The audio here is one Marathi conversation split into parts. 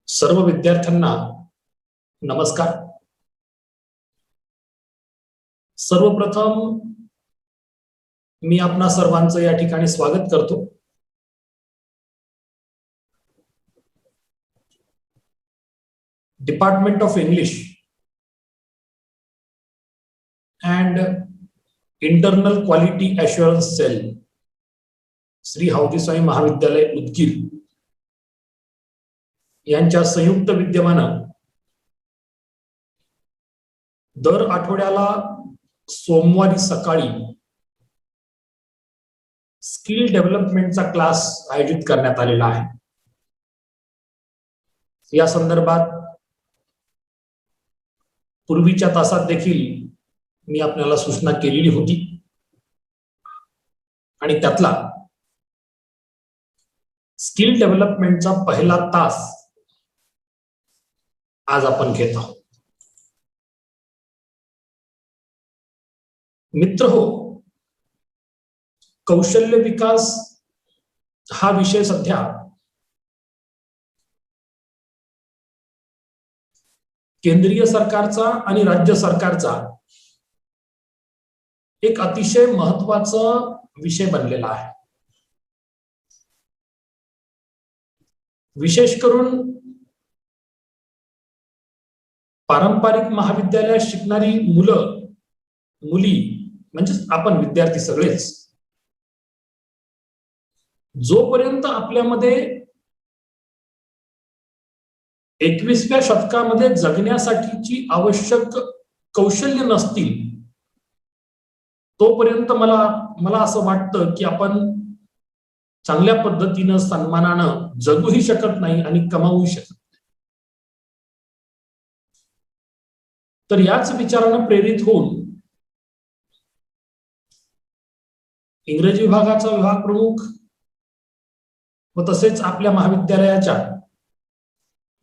सर्व विद्यार्थ्यांना नमस्कार। सर्वप्रथम मी आपणा सर्वांचं या ठिकाणी स्वागत करतो। Department of English and internal quality assurance cell, Shri Havji Swami Mahavidyalaya Udgir यांच्या संयुक्त विद्यमानं दर आठवड्याला सोमवारी सकाळी स्किल डेव्हलपमेंटचा क्लास आयोजित करण्यात आलेला आहे। या संदर्भात पूर्वीच्या तासात देखील मी आपल्याला सूचना केलेली होती आणि त्यातला स्किल डेव्हलपमेंटचा पहिला तास आज आपण घेत आहोत। मित्र हो, कौशल्य विकास हा विषय सध्या केंद्रीय सरकारचा आणि राज्य सरकारचा एक अतिशय महत्त्वाचा विषय बनलेला आहे। विशेष करून पारंपरिक महाविद्यालयात शिकणारी मुलं मुली म्हणजे आपण विद्यार्थी सगळेच, जोपर्यंत आपल्यामध्ये 21व्या शतकामध्ये जगण्यासाठीची आवश्यक कौशल्य नसतील तोपर्यंत मला असं वाटतं की आपण चांगल्या पद्धतीनं सन्मानानं जगूही शकत नाही आणि कमावूही शकत नाही। तर याच विचारानं प्रेरित होऊन इंग्रजी विभागाचा विभाग प्रमुख व तसेच आपल्या महाविद्यालयाच्या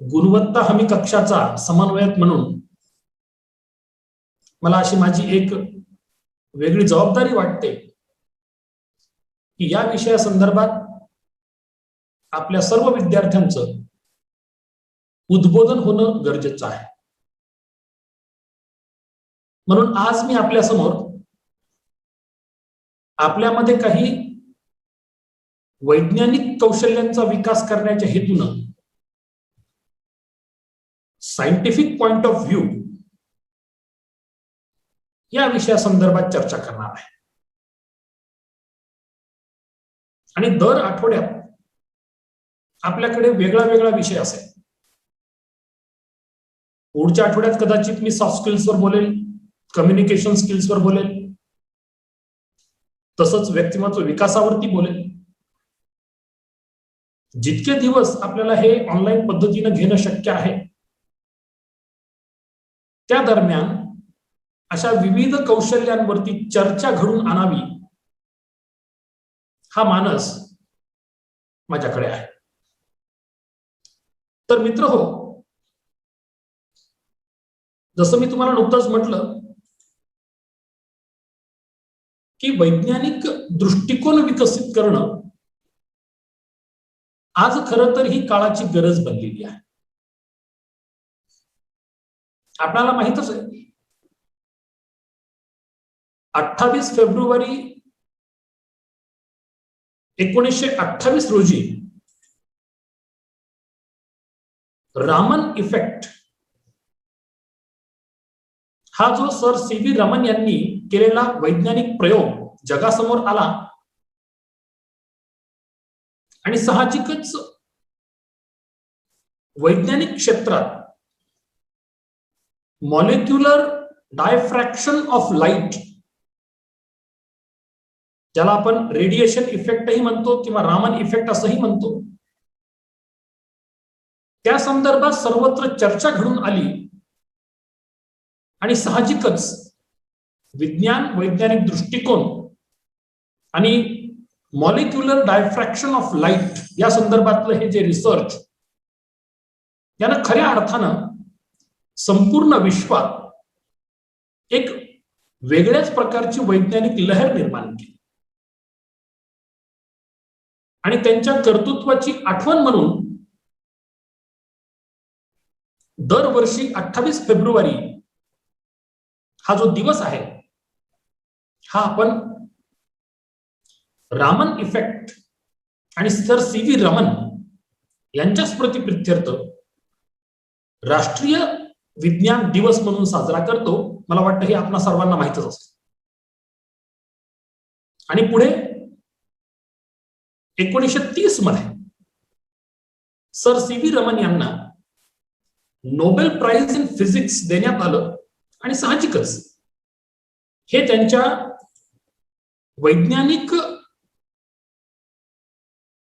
गुणवत्ता हमी कक्षाचा समन्वयक म्हणून मला अशी माझी एक वेगळी जबाबदारी वाटते की या विषयासंदर्भात आपल्या सर्व विद्यार्थ्यांचं उद्बोधन होणं गरजेचं आहे। म्हणून आज मी आपल्या समोर आपल्यामध्ये काही वैज्ञानिक कौशल्यांचा विकास करण्याच्या हेतून सायंटिफिक पॉइंट ऑफ व्ह्यू या विषयासंदर्भात चर्चा करणार आहे। आणि दर आठवड्यात आपल्याकडे वेगळा वेगळा विषय असेल। पुढच्या आठवड्यात कदाचित मी सॉफ्ट स्किल्सवर बोलेल, कम्युनिकेशन स्किल्सवर बोलेल, तसंच व्यक्तिमत्व विकासावरती बोलेल। जितके दिवस आपल्याला हे ऑनलाईन पद्धतीने घेणं शक्य आहे त्या दरम्यान अशा विविध कौशल्यांवरती चर्चा घडून आणावी हा मानस माझ्याकडे आहे। तर मित्र हो, जसं मी तुम्हाला नुकतंच म्हटलं की वैज्ञानिक दृष्टिकोन विकसित करणं आज खरं तर ही काळाची गरज बनलेली आहे। आपल्याला माहितच आहे 28 फेब्रुवारी 1928 रोजी रामन इफेक्ट हा जो सर सी.व्ही. रमन यांनी केलेला वैज्ञानिक प्रयोग जगासमोर आला आणि साहजिकच वैज्ञानिक क्षेत्रात मॉलिक्युलर डायफ्रॅक्शन ऑफ लाईट, ज्याला आपण रेडिएशन इफेक्टही म्हणतो किंवा रामन इफेक्ट असंही म्हणतो, त्या संदर्भात सर्वत्र चर्चा घडून आली आणि साहजिकच विज्ञान, वैज्ञानिक दृष्टिकोन आणि मॉलिक्युलर डायफ्रॅक्शन ऑफ लाईट या संदर्भातलं हे जे रिसर्च यानं खऱ्या अर्थानं संपूर्ण विश्वात एक वेगळ्याच प्रकारची वैज्ञानिक लहर निर्माण केली आणि त्यांच्या कर्तृत्वाची आठवण म्हणून दरवर्षी 28 फेब्रुवारी हा जो दिवस आहे हा आपण रामन इफेक्ट आणि सर सी.व्ही. रमन यांच्या स्मृतीप्रित्यर्थ राष्ट्रीय विज्ञान दिवस म्हणून साजरा करतो. मला वाटतं हे आपल्या सर्वांना माहितच असतं. आणि पुढे 1930 मध्ये सर सी.व्ही. रमन यांना नोबेल प्राइज इन फिजिक्स देण्यात आलं आणि साहजिकच हे त्यांच्या वैज्ञानिक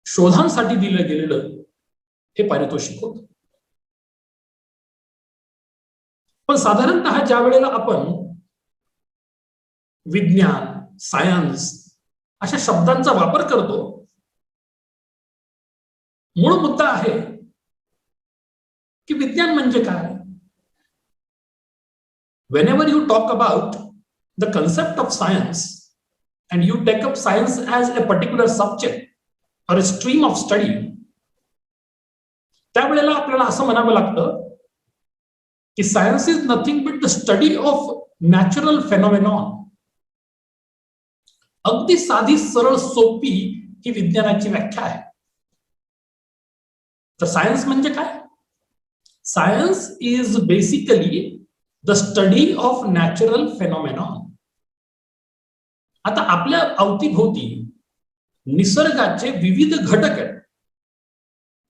शोधांसाठी दिलं गेलेलं हे पारितोषिक होतं. पण साधारणतः ज्या वेळेला आपण विज्ञान, सायन्स अशा शब्दांचा वापर करतो, मूळ मुद्दा आहे की विज्ञान म्हणजे काय. whenever you talk about the concept of science and you take up science as a particular subject or a stream of study, त्यावेळेला आपल्याला असं म्हणावं लागतं की science is nothing but the study of natural phenomenon. अगदी साधी सरळ सोपी ही विज्ञानाची व्याख्या आहे. तर सायन्स म्हणजे काय? Science is basically the study of natural phenomenon. आता आपल्या अवतीभोवती निसर्गाचे विविध घटक आहेत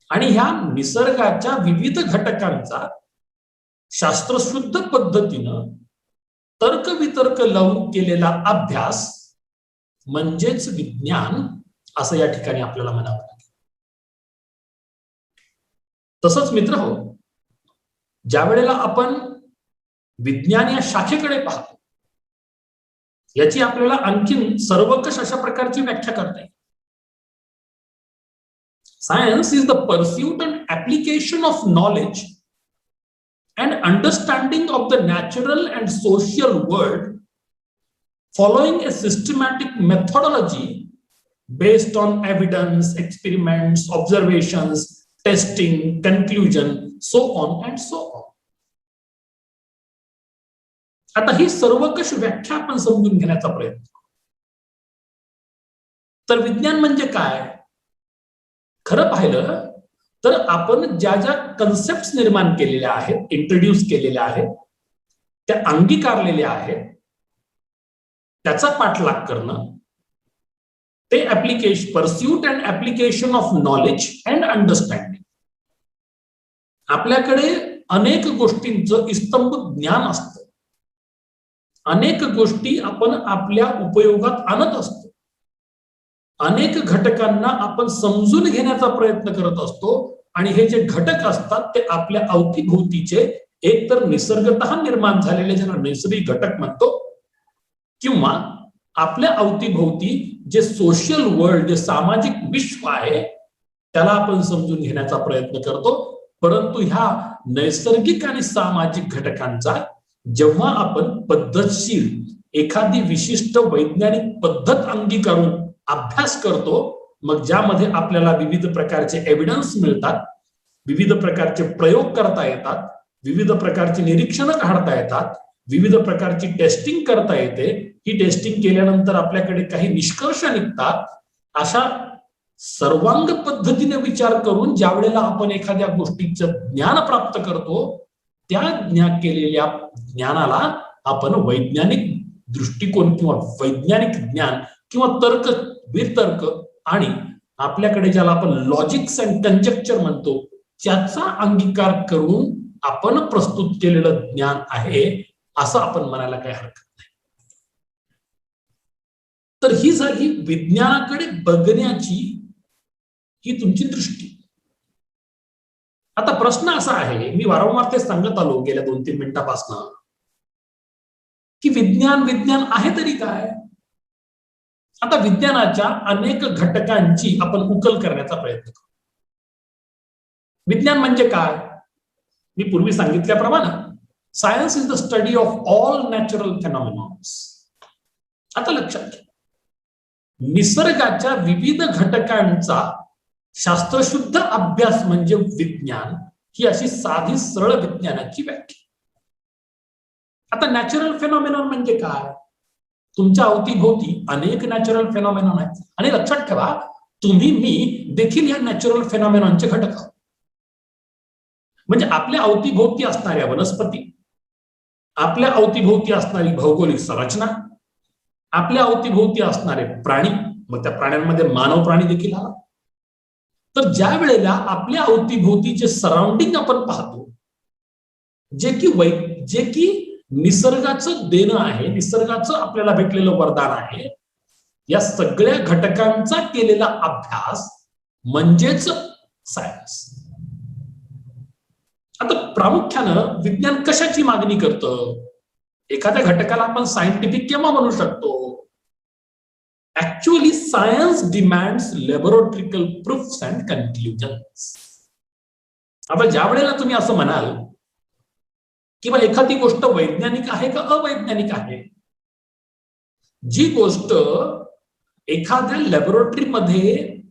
आणि ह्या निसर्गाच्या विविध घटकांचा शास्त्रशुद्ध पद्धतीनं तर्कवितर्क लावून केलेला अभ्यास म्हणजेच विज्ञान असं या ठिकाणी आपल्याला म्हणावं लागेल. तसंच मित्र हो, ज्या वेळेला आपण विज्ञान या शाखेकडे पाहतो, याची आपल्याला आणखीन सर्वकष अशा प्रकारची व्याख्या करता येईल. Science is the pursuit and application of knowledge and understanding of the natural and social world following a systematic methodology based on evidence, experiments, observations, testing, conclusion, so on and so on. आता ही सर्वकष व्याख्या आपण समजून घेण्याचा प्रयत्न करू. तर विज्ञान म्हणजे काय? खरं पाहिलं तर आपण ज्या ज्या कन्सेप्ट निर्माण केलेल्या आहेत, इंट्रोड्यूस केलेल्या आहेत, त्या अंगीकारलेल्या आहेत, त्याचा पाठलाग करणं, ते application, pursuit and application of knowledge and understanding. आपल्याकडे अनेक गोष्टींचं इस्तंभ ज्ञान असतं. अनेक गोष्टी आपण आपल्या उपयोगात आणत असतो. अनेक घटकांना आपण समजून घेण्याचा प्रयत्न करत असतो आणि हे जे घटक असतात ते आपल्या अवतीभोवतीचे एकतर निसर्गतः निर्माण झालेले, ज्याला नैसर्गिक घटक म्हणतो, किंवा आपल्या अवतीभोवती जे सोशल वर्ल्ड, जे सामाजिक विश्व आहे त्याला आपण समजून घेण्याचा प्रयत्न करतो. परंतु ह्या नैसर्गिक आणि सामाजिक घटकांचा जेव्हा आपण पद्धतशीर एखादी विशिष्ट वैज्ञानिक पद्धत अंगीकारून अभ्यास करतो, मग ज्यामध्ये आपल्याला विविध प्रकारचे एव्हिडन्स मिळतात, विविध प्रकारचे प्रयोग करता येतात, विविध प्रकारची निरीक्षणं काढता येतात, विविध प्रकारची टेस्टिंग करता येते. ही टेस्टिंग केल्यानंतर आपल्याकडे काही निष्कर्ष निघतात. अशा सर्वांग पद्धतीने विचार करून ज्या वेळेला आपण एखाद्या गोष्टीचं ज्ञान प्राप्त करतो, त्या ज्ञान केलेल्या ज्ञानाला आपण वैज्ञानिक दृष्टिकोन किंवा वैज्ञानिक ज्ञान किंवा तर्क, वितर्क आणि आपल्याकडे ज्याला आपण लॉजिक्स अँड कंजेक्चर म्हणतो, त्याचा अंगीकार करून आपण प्रस्तुत केलेलं ज्ञान आहे असं आपण म्हणायला काही हरकत नाही. तर ही झाली विज्ञानाकडे बघण्याची ही तुमची दृष्टी. आता प्रश्न असा आहे, मी वारंवार ते सांगत आलो गेल्या 2-3 मिनिटांपासून, की विज्ञान विज्ञान आहे तरी काय. आता विज्ञानाच्या अनेक घटकांची आपण उकल करण्याचा प्रयत्न करू. विज्ञान म्हणजे काय? मी पूर्वी सांगितल्याप्रमाणे science is the study of all natural phenomenons. आता लक्षात घ्या, निसर्गाच्या विविध घटकांचा शास्त्रशुद्ध अभ्यास म्हणजे विज्ञान. ही अशी साधी सरळ विज्ञानाची व्याख्या. आता नॅचरल फेनॉमेनॉन म्हणजे काय? तुमच्या अवतीभोवती अनेक नॅचरल फेनॉमेनॉन आहेत आणि लक्षात ठेवा तुम्ही मी देखील या नॅचरल फेनॉमेनॉनचे घटक आहोत. म्हणजे आपल्या अवतीभोवती असणाऱ्या वनस्पती, आपल्या अवतीभोवती असणारी भौगोलिक संरचना, आपल्या अवतीभोवती असणारे प्राणी, मग त्या प्राण्यांमध्ये मानव प्राणी देखील आला. तर ज्या वेळेला आपल्या अवतीभोवतीचे सराउंडिंग आपण पाहतो, जे की निसर्गाचं देणं आहे, निसर्गाचं आपल्याला भेटलेलं वरदान आहे, या सगळ्या घटकांचा केलेला अभ्यास म्हणजेच सायन्स. आता प्रामुख्यानं विज्ञान कशाची मागणी करतं? एखाद्या घटकाला आपण सायंटिफिक केव्हा म्हणू शकतो? Actually science demands laboratorical proofs and conclusions. आता ज्या वेळेला तुम्ही असं म्हणाल किंवा एखादी गोष्ट वैज्ञानिक आहे का अवैज्ञानिक आहे, जी गोष्ट एखाद्या लॅबोरेटरीमध्ये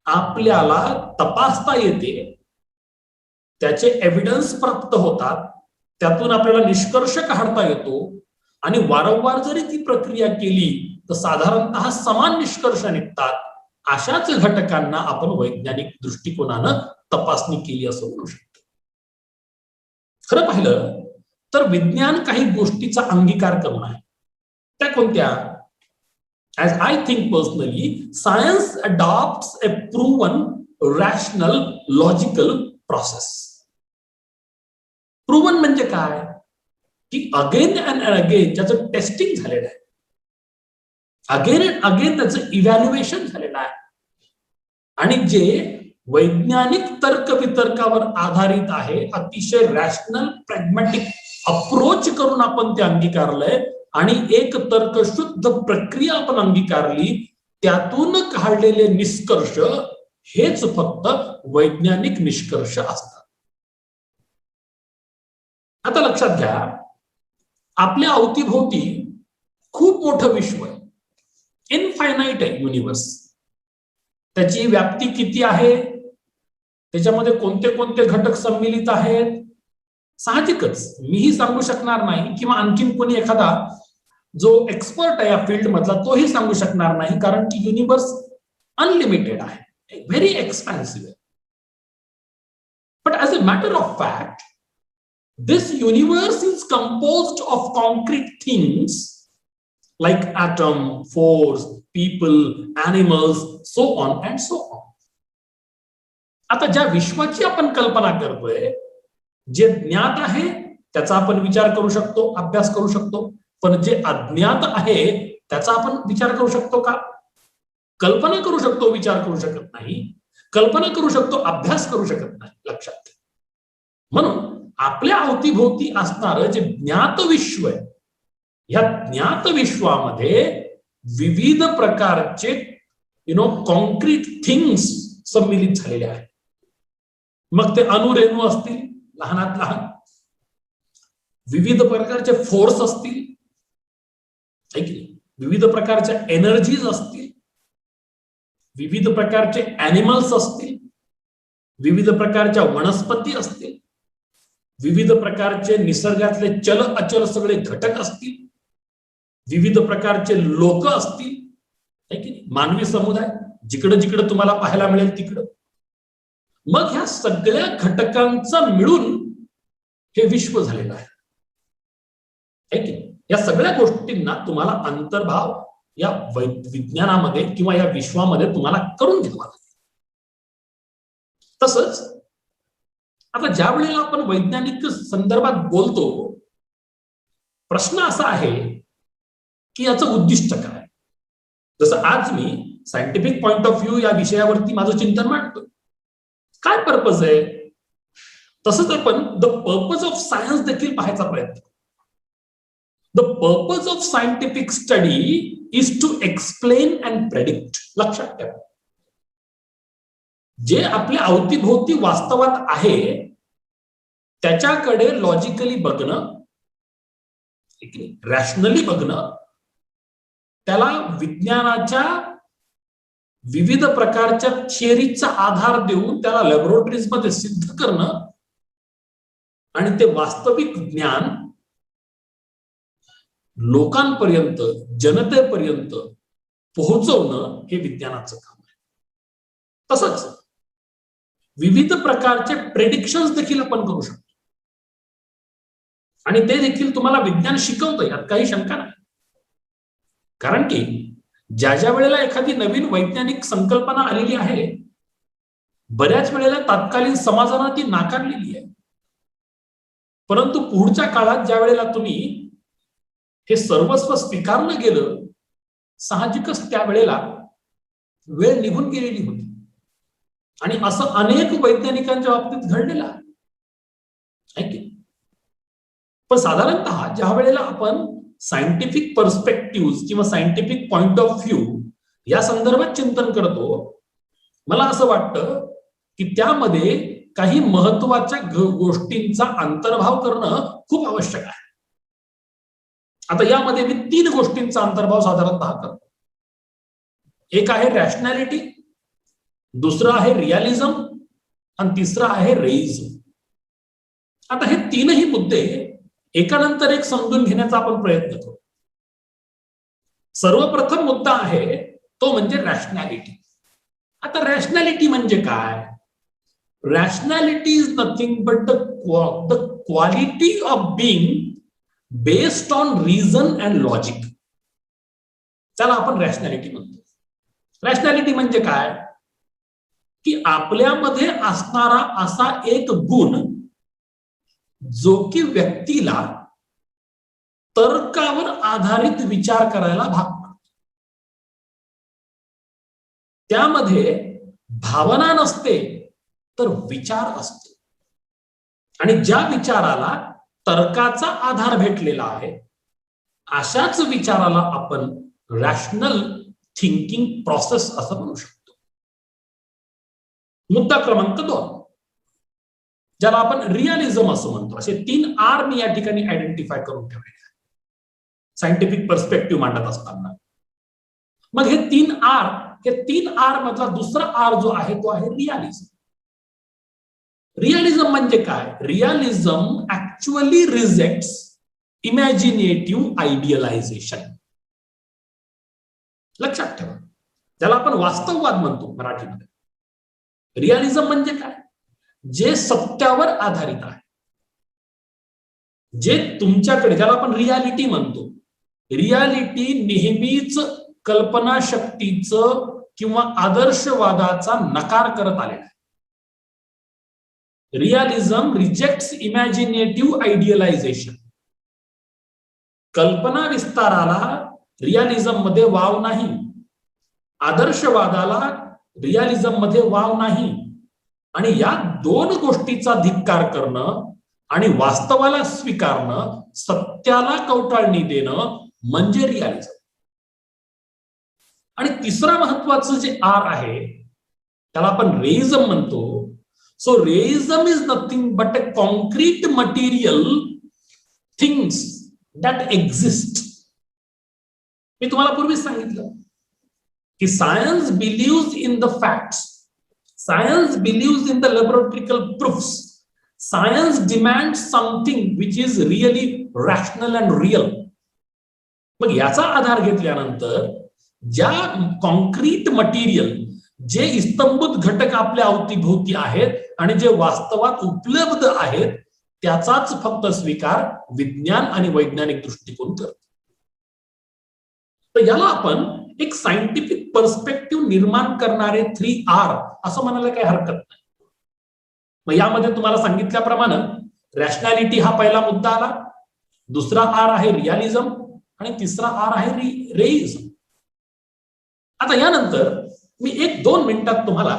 आपल्याला तपासता येते, त्याचे एव्हिडन्स प्राप्त होतात, त्यातून आपल्याला निष्कर्ष काढता येतो आणि वारंवार जरी ती प्रक्रिया केली तर साधारणतः समान निष्कर्ष निघतात, अशाच घटकांना आपण वैज्ञानिक दृष्टिकोनानं तपासणी केली असं म्हणू शकतो. खरं पाहिलं तर विज्ञान काही गोष्टीचा अंगीकार करून आहे. त्या कोणत्या? As I think personally, science adopts a proven, rational, logical process. Proven म्हणजे काय? की अगेन अँड अगेन त्याचं टेस्टिंग झालेलं आहे, अगेन अँड अगेन त्याचं इव्हॅल्युएशन झालेलं आहे आणि जे वैज्ञानिक तर्क वितर्कावर आधारित आहे, अतिशय रॅशनल प्रॅग्मॅटिक अप्रोच करून आपण ते अंगीकारलंय आणि एक तर्कशुद्ध प्रक्रिया आपण अंगीकारली, त्यातून काढलेले निष्कर्ष हेच फक्त वैज्ञानिक निष्कर्ष असतात. आता लक्षात घ्या, आपल्या अवतीभोवती खूप मोठं विश्व आहे, इनफायनाईट आहे युनिवर्स. त्याची व्याप्ती किती आहे, त्याच्यामध्ये कोणते कोणते घटक सम्मिलित आहेत, साहजिकच मीही सांगू शकणार नाही किंवा आणखीन कोणी एखादा जो एक्सपर्ट आहे या फील्ड मधला तोही सांगू शकणार नाही, कारण की युनिवर्स अनलिमिटेड आहे, very expensive. But as a matter of fact, this universe is composed of concrete things like atom, force, people, animals, so on and so on. आता ज्या विश्वाची आपण कल्पना करतोय, जे ज्ञात आहे त्याचा आपण विचार करू शकतो, अभ्यास करू शकतो, पण जे अज्ञात आहे त्याचा आपण विचार करू शकतो का? कल्पना करू शकतो, विचार करू शकत नाही. कल्पना करू शकतो, अभ्यास करू शकत नाही. लक्षात घ्या. म्हणून आपल्या अवतीभोवती असणारं जे ज्ञात विश्व आहे, या ज्ञात विश्वामध्ये विविध प्रकारचे कॉन्क्रीट थिंग्स सम्मिलित झालेले आहेत. मग ते अणुरेणू असतील, लहानात लहान, विविध प्रकारचे फोर्स असतील, विविध प्रकारच्या एनर्जीज असतील, विविध प्रकारचे ॲनिमल्स असतील, विविध प्रकारच्या वनस्पती असतील, विविध प्रकारचे निसर्गातले चल अचल सगळे घटक असतील, विविध प्रकारचे लोक असतील, मानवी समुदाय जिकडं जिकडं तुम्हाला पाहायला मिळेल तिकडं. मग ह्या सगळ्या घटकांचा मिळून हे विश्व झालेलं आहे. या सगळ्या गोष्टींना तुम्हाला अंतर्भाव या विज्ञानामध्ये किंवा या विश्वामध्ये तुम्हाला करून घ्यावा लागेल. तसंच आता ज्या वेळेला आपण वैज्ञानिक संदर्भात बोलतो, प्रश्न असा आहे की याचं उद्दिष्ट काय? जसं आज मी सायंटिफिक पॉइंट ऑफ व्ह्यू या विषयावरती माझं चिंतन मांडतो, काय पर्पज आहे, तसंच आपण द पर्पज ऑफ सायन्स देखील पाहायचा प्रयत्न. The purpose of scientific study is to explain and predict. लक्षात ठेवा, जे आपल्या अवतीभोवती वास्तवात आहे त्याच्याकडे लॉजिकली बघणं, रॅशनली बघणं, त्याला विज्ञानाच्या विविध प्रकारच्या थिअरीचा आधार देऊन त्याला लॅबोरेटरीज मध्ये सिद्ध करणं, आणि ते वास्तविक ज्ञान लोकांपर्यंत, जनतेपर्यंत पोहोचवणं हे विज्ञानाचं काम आहे. तसंच विविध प्रकारचे प्रेडिक्शन्स देखील आपण करू शकतो आणि ते देखील तुम्हाला विज्ञान शिकवतं, यात काही शंका नाही. कारण की ज्या वेळेला एखादी नवीन वैज्ञानिक संकल्पना आलेली आहे, बऱ्याच वेळेला तात्कालीन समाजानं ती नाकारलेली आहे. परंतु पुढच्या काळात ज्या वेळेला तुम्ही हे सर्वस्व स्वीकारलं गेलं, साहजिकच त्यावेळेला वेळ निघून गेलेली होती आणि असं अनेक वैज्ञानिकांच्या बाबतीत घडलेलं आहे. पण साधारणतः ज्या वेळेला आपण सायंटिफिक पर्स्पेक्टिव्ह किंवा सायंटिफिक पॉइंट ऑफ व्ह्यू या संदर्भात चिंतन करतो, मला असं वाटतं की त्यामध्ये काही महत्वाच्या गोष्टींचा अंतर्भाव करणं खूप आवश्यक आहे. आता यामध्ये मी 3 गोष्टींचा अंतर्भाव साधारणतः करतो. एक आहे रॅशनॅलिटी, दुसरं आहे रिअलिझम आणि तिसरं आहे रेइझम. आता हे 3ही मुद्दे एकानंतर एक समजून घेण्याचा आपण प्रयत्न करू. सर्वप्रथम मुद्दा आहे तो म्हणजे रॅशनॅलिटी. आता रॅशनॅलिटी म्हणजे काय? Rationality is nothing but the quality of being based on reason and logic. त्याला आपण रॅशनॅलिटी म्हणतो. रॅशनॅलिटी म्हणजे काय? की आपल्यामध्ये असणारा असा एक गुण जो की व्यक्तीला तर्कावर आधारित विचार करायला भाग पाडतो. त्यामध्ये भावना नसते तर विचार असतो आणि ज्या विचाराला तर्काचा आधार भेटलेला आहे अशाच विचाराला आपण रॅशनल थिंकिंग प्रोसेस असं म्हणू शकतो. मुद्दा क्रमांक 2, ज्याला आपण रिअलिझम असं म्हणतो. असे 3 आर मी या ठिकाणी आयडेंटिफाय करून ठेवले सायंटिफिक पर्स्पेक्टिव्ह मांडत असताना. मग हे 3 आर मधला दुसरा आर जो आहे तो आहे रिअलिझम. रिअलिझम म्हणजे काय? Realism actually rejects imaginative idealization. लक्षात ठेवा, ज्याला आपण वास्तववाद म्हणतो मराठीमध्ये. रिअलिझम म्हणजे काय? जे सत्यावर आधारित आहे, जे तुमच्याकडे, ज्याला आपण रियालिटी म्हणतो. रियालिटी नेहमीच कल्पनाशक्तीचं किंवा आदर्शवादाचा नकार करत आलेला आहे. Realism rejects imaginative idealization. कल्पना विस्ताराला रिअलिझम मध्ये वाव नाही, आदर्शवादाला रिअलिझम मध्ये वाव नाही. आणि या 2 गोष्टीचा धिक्कार करणं आणि वास्तवाला स्वीकारणं, सत्याला कवटाळणी देणं म्हणजे रिअलिझम. आणि तिसरा महत्वाचं जे आर आहे त्याला आपण रेइझम म्हणतो. So reism is nothing but a concrete material things that exist. मी तुम्हाला पूर्वीच सांगितलं की science believes in the facts, science believes in the laboratory proofs, science demands something which is really rational and real. मग याचा आधार घेतल्यानंतर ज्या कॉन्क्रीट मटेरियल, जे इस्तंभूत घटक आपल्या अवतीभोवती आहेत आणि जे वास्तवात उपलब्ध आहेत त्याचाच फक्त स्वीकार विज्ञान आणि वैज्ञानिक दृष्टिकोन करतो. तर याला आपण एक सायंटिफिक पर्स्पेक्टिव्ह निर्माण करणारे 3 आर असं म्हणायला काही हरकत नाही. मग यामध्ये तुम्हाला सांगितल्याप्रमाणे रॅशनॅलिटी हा पहिला मुद्दा आला, दुसरा आर आहे रिअलिझम आणि तिसरा आर आहे रेइझम. आता यानंतर मी 1-2 मिनिटात तुम्हाला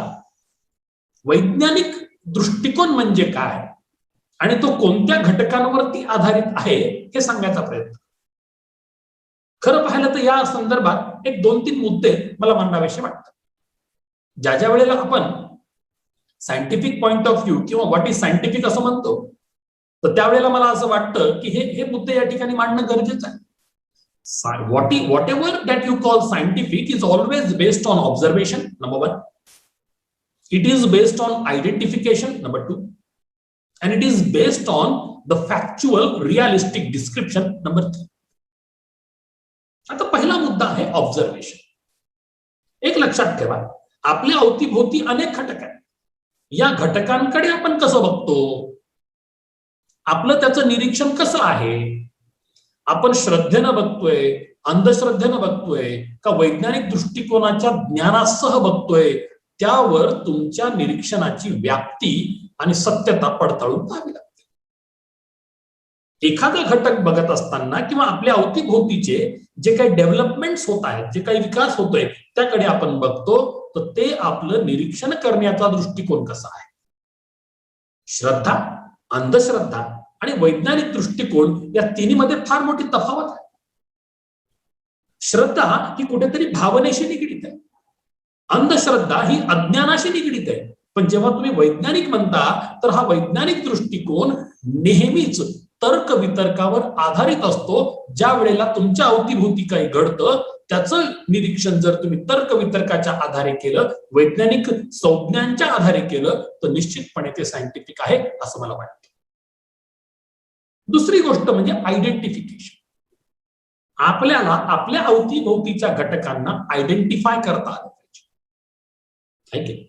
वैज्ञानिक दृष्टिकोन म्हणजे काय आणि तो कोणत्या घटकांवरती आधारित आहे हे सांगायचा प्रयत्न. खरं पाहिलं तर या संदर्भात 1-2-3 मुद्दे मला मांडावेसे वाटतात. ज्या वेळेला आपण सायंटिफिक पॉइंट ऑफ व्ह्यू किंवा व्हॉट इज सायंटिफिक असं म्हणतो, तर त्यावेळेला मला असं वाटतं की हे मुद्दे या ठिकाणी मांडणं गरजेचं आहे. Whatever that you call scientific is always based on observation, number 1. It is based on identification, number 2. and it is based on the factual realistic description. Number 3. आता पहिला मुद्दा आहे ऑब्झर्वेशन. एक लक्षात ठेवा, आपल्या अवतीभोवती अनेक घटक आहेत. या घटकांकडे आपण कसं बघतो, आपलं त्याचं निरीक्षण कसं आहे, आपण श्रद्धेनं बघतोय, अंधश्रद्धेनं बघतोय का वैज्ञानिक दृष्टिकोनाच्या ज्ञानासह बघतोय, त्यावर तुमच्या निरीक्षणाची व्याप्ती आणि सत्यता पडताळून पाहावी लागते. एखादा घटक बघत असताना किंवा आपल्या अवतीभोवतीचे जे काही डेव्हलपमेंट्स होत आहेत, जे काही विकास होतोय, त्याकडे आपण बघतो, तर ते आपलं निरीक्षण करण्याचा दृष्टिकोन कसा आहे. श्रद्धा, अंधश्रद्धा आणि वैज्ञानिक दृष्टिकोन या तिन्हीमध्ये फार मोठी तफावत आहे. श्रद्धा ही कुठेतरी भावनेशी निगडीत आहे, अंधश्रद्धा ही अज्ञानाशी निगडीत आहे. पण जेव्हा तुम्ही वैज्ञानिक म्हणता, तर हा वैज्ञानिक दृष्टिकोन नेहमीच तर्क वितर्कावर आधारित असतो. ज्या वेळेला तुमच्या अवतीभोवती काही घडतं, त्याचं निरीक्षण जर तुम्ही तर्क वितर्काच्या आधारे केलं, वैज्ञानिक संज्ञांच्या आधारे केलं, तर निश्चितपणे ते सायंटिफिक आहे असं मला वाटतं. दुसरी गोष्ट म्हणजे आयडेंटिफिकेशन. आपल्याला आपल्या अवतीभोवतीच्या घटकांना आयडेंटिफाय करता आलं पाहिजे.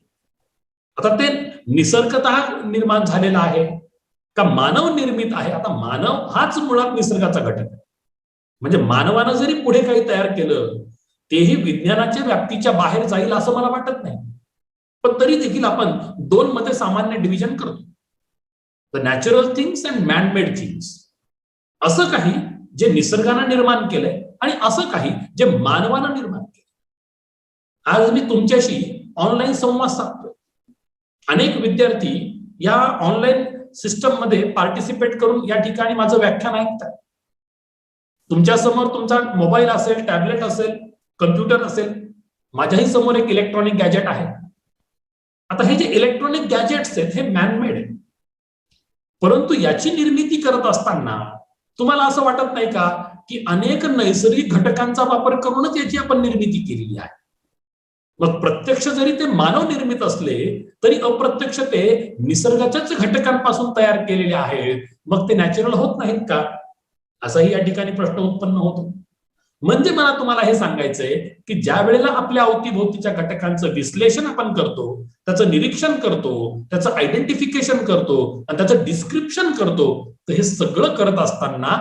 आता ते निसर्गतः निर्माण झालेला आहे का मानव निर्मित आहे. आता मानव हाच मुळात निसर्गाचा घटक आहे. म्हणजे मानवानं जरी पुढे काही तयार केलं, तेही विज्ञानाच्या व्याप्तीच्या बाहेर जाईल असं मला वाटत नाही. पण तरी देखील आपण 2 मध्ये सामान्य डिव्हिजन करतो, the natural things and man made things. असं काही जे निसर्गानं निर्माण केलंय आणि असं काही जे मानवानं निर्माण केलंय. आज मी तुमच्याशी ऑनलाईन संवाद साधतोय. अनेक विद्यार्थी या ऑनलाईन सिस्टम मध्ये पार्टिसिपेट करून या ठिकाणी माझं व्याख्यान ऐकतात. तुमच्या समोर तुमचा मोबाईल असेल, टॅबलेट असेल, कम्प्युटर असेल, माझ्याही समोर एक इलेक्ट्रॉनिक गॅजेट आहे. आता हे जे इलेक्ट्रॉनिक गॅजेट्स आहेत हे मॅनमेड आहेत, परंतु याची निर्मिती करत असताना तुम्हाला असं वाटत नाही का की अनेक नैसर्गिक घटकांचा वापर करूनच याची आपण निर्मिती केलेली आहे. मग प्रत्यक्ष जरी ते मानव निर्मित असले तरी अप्रत्यक्ष ते निसर्गाच्याच घटकांपासून तयार केलेले आहेत. मग ते नॅचरल होत नाहीत का, असाही या ठिकाणी प्रश्न उत्पन्न होतो. म्हणजे मला तुम्हाला हे सांगायचंय की ज्या वेळेला आपल्या अवतीभोवतीच्या घटकांचं विश्लेषण आपण करतो, त्याचं निरीक्षण करतो, त्याचं आयडेंटिफिकेशन करतो आणि त्याचं डिस्क्रिप्शन करतो, तर हे सगळं करत असताना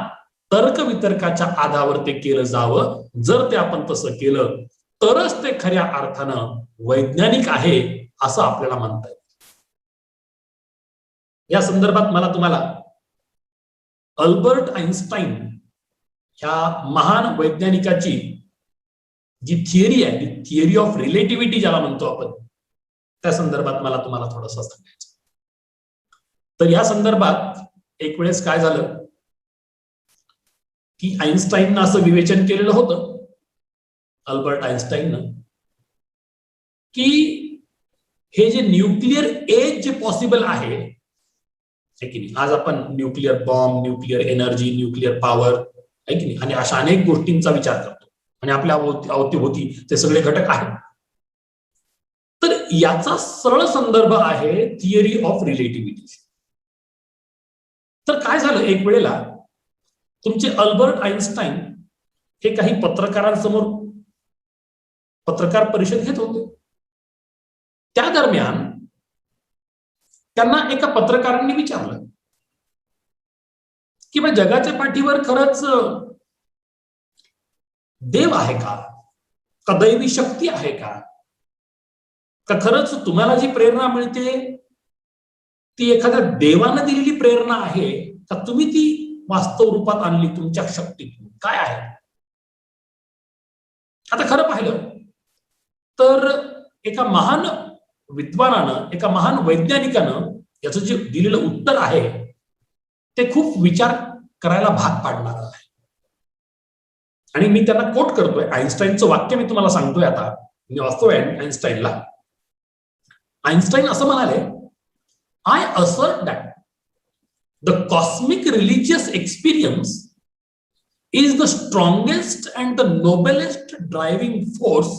तर्क वितर्काच्या आधारावर ते केलं जावं. जर ते आपण तसं केलं तरच ते खऱ्या अर्थानं वैज्ञानिक आहे असं आपल्याला म्हणता येईल. या संदर्भात मला तुम्हाला अल्बर्ट आइन्स्टाईन ह्या महान वैज्ञानिकाची जी थिअरी आहे, थिअरी ऑफ रिलेटिव्हिटी ज्याला म्हणतो आपण, त्या संदर्भात मला तुम्हाला थोडंसं सांगायचं. तर या संदर्भात एक वेळेस काय झालं की आइन्स्टाईननं असं विवेचन केलेलं होतं, अल्बर्ट आइन्स्टाईननं, की हे जे न्यूक्लिअर एज जे पॉसिबल आहे की नाही, आज आपण nuclear bomb, nuclear energy, nuclear power आहे की नाही, आणि अशा अनेक गोष्टींचा विचार करतो आणि आपल्या अवतीभोवती ते सगळे घटक आहेत. तर याचा सरळ संदर्भ आहे थिअरी ऑफ रिलेटिव्हिटी. तर काय झालं, एक वेळेला तुमचे अल्बर्ट आइन्स्टाईन हे काही पत्रकारांसमोर पत्रकार परिषद घेत होते. त्या दरम्यान त्यांना एका पत्रकारांनी विचारलं की बा जगाच्या पाठीवर खरंच देव आहे का, का दैवी शक्ती आहे का, का खरंच तुम्हाला जी प्रेरणा मिळते ती एखाद्या देवानं दिलेली प्रेरणा आहे का तुम्ही ती वास्तव रूपात आणली तुमच्या शक्तीतून, काय आहे. आता खरं पाहिलं तर एका महान विद्वानानं, एका महान वैज्ञानिकानं याचं जे दिलेलं उत्तर आहे ते खूप विचार करायला भाग पाडणार आहे. आणि मी त्यांना कोट करतोय, आइन्स्टाईनचं वाक्य मी तुम्हाला सांगतोय. आता मी वाचतोय आइन्स्टाईनला. आइन्स्टाईन असं म्हणाले, I assert that the cosmic religious experience is the strongest and the noblest driving force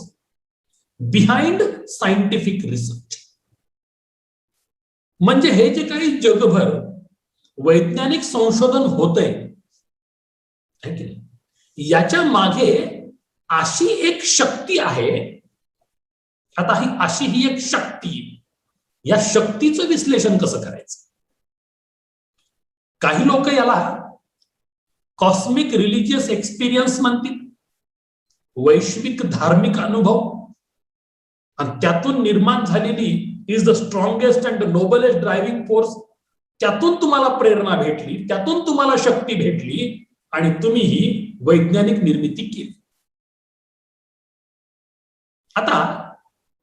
behind scientific research. म्हणजे हे जे काही जगभर वैज्ञानिक संशोधन होतंय, याच्या मागे अशी एक शक्ती आहे. आता ही एक शक्ती, या शक्तीचं विश्लेषण कसं करायचं? काही लोक याला कॉस्मिक रिलिजियस एक्सपिरियन्स म्हणतील, वैश्विक धार्मिक अनुभव, आणि त्यातून निर्माण झालेली is the strongest and noblest driving force. त्यातून तुम्हाला प्रेरणा भेटली, त्यातून तुम्हाला शक्ती भेटली आणि तुम्ही ही वैज्ञानिक निर्मिती केली. आता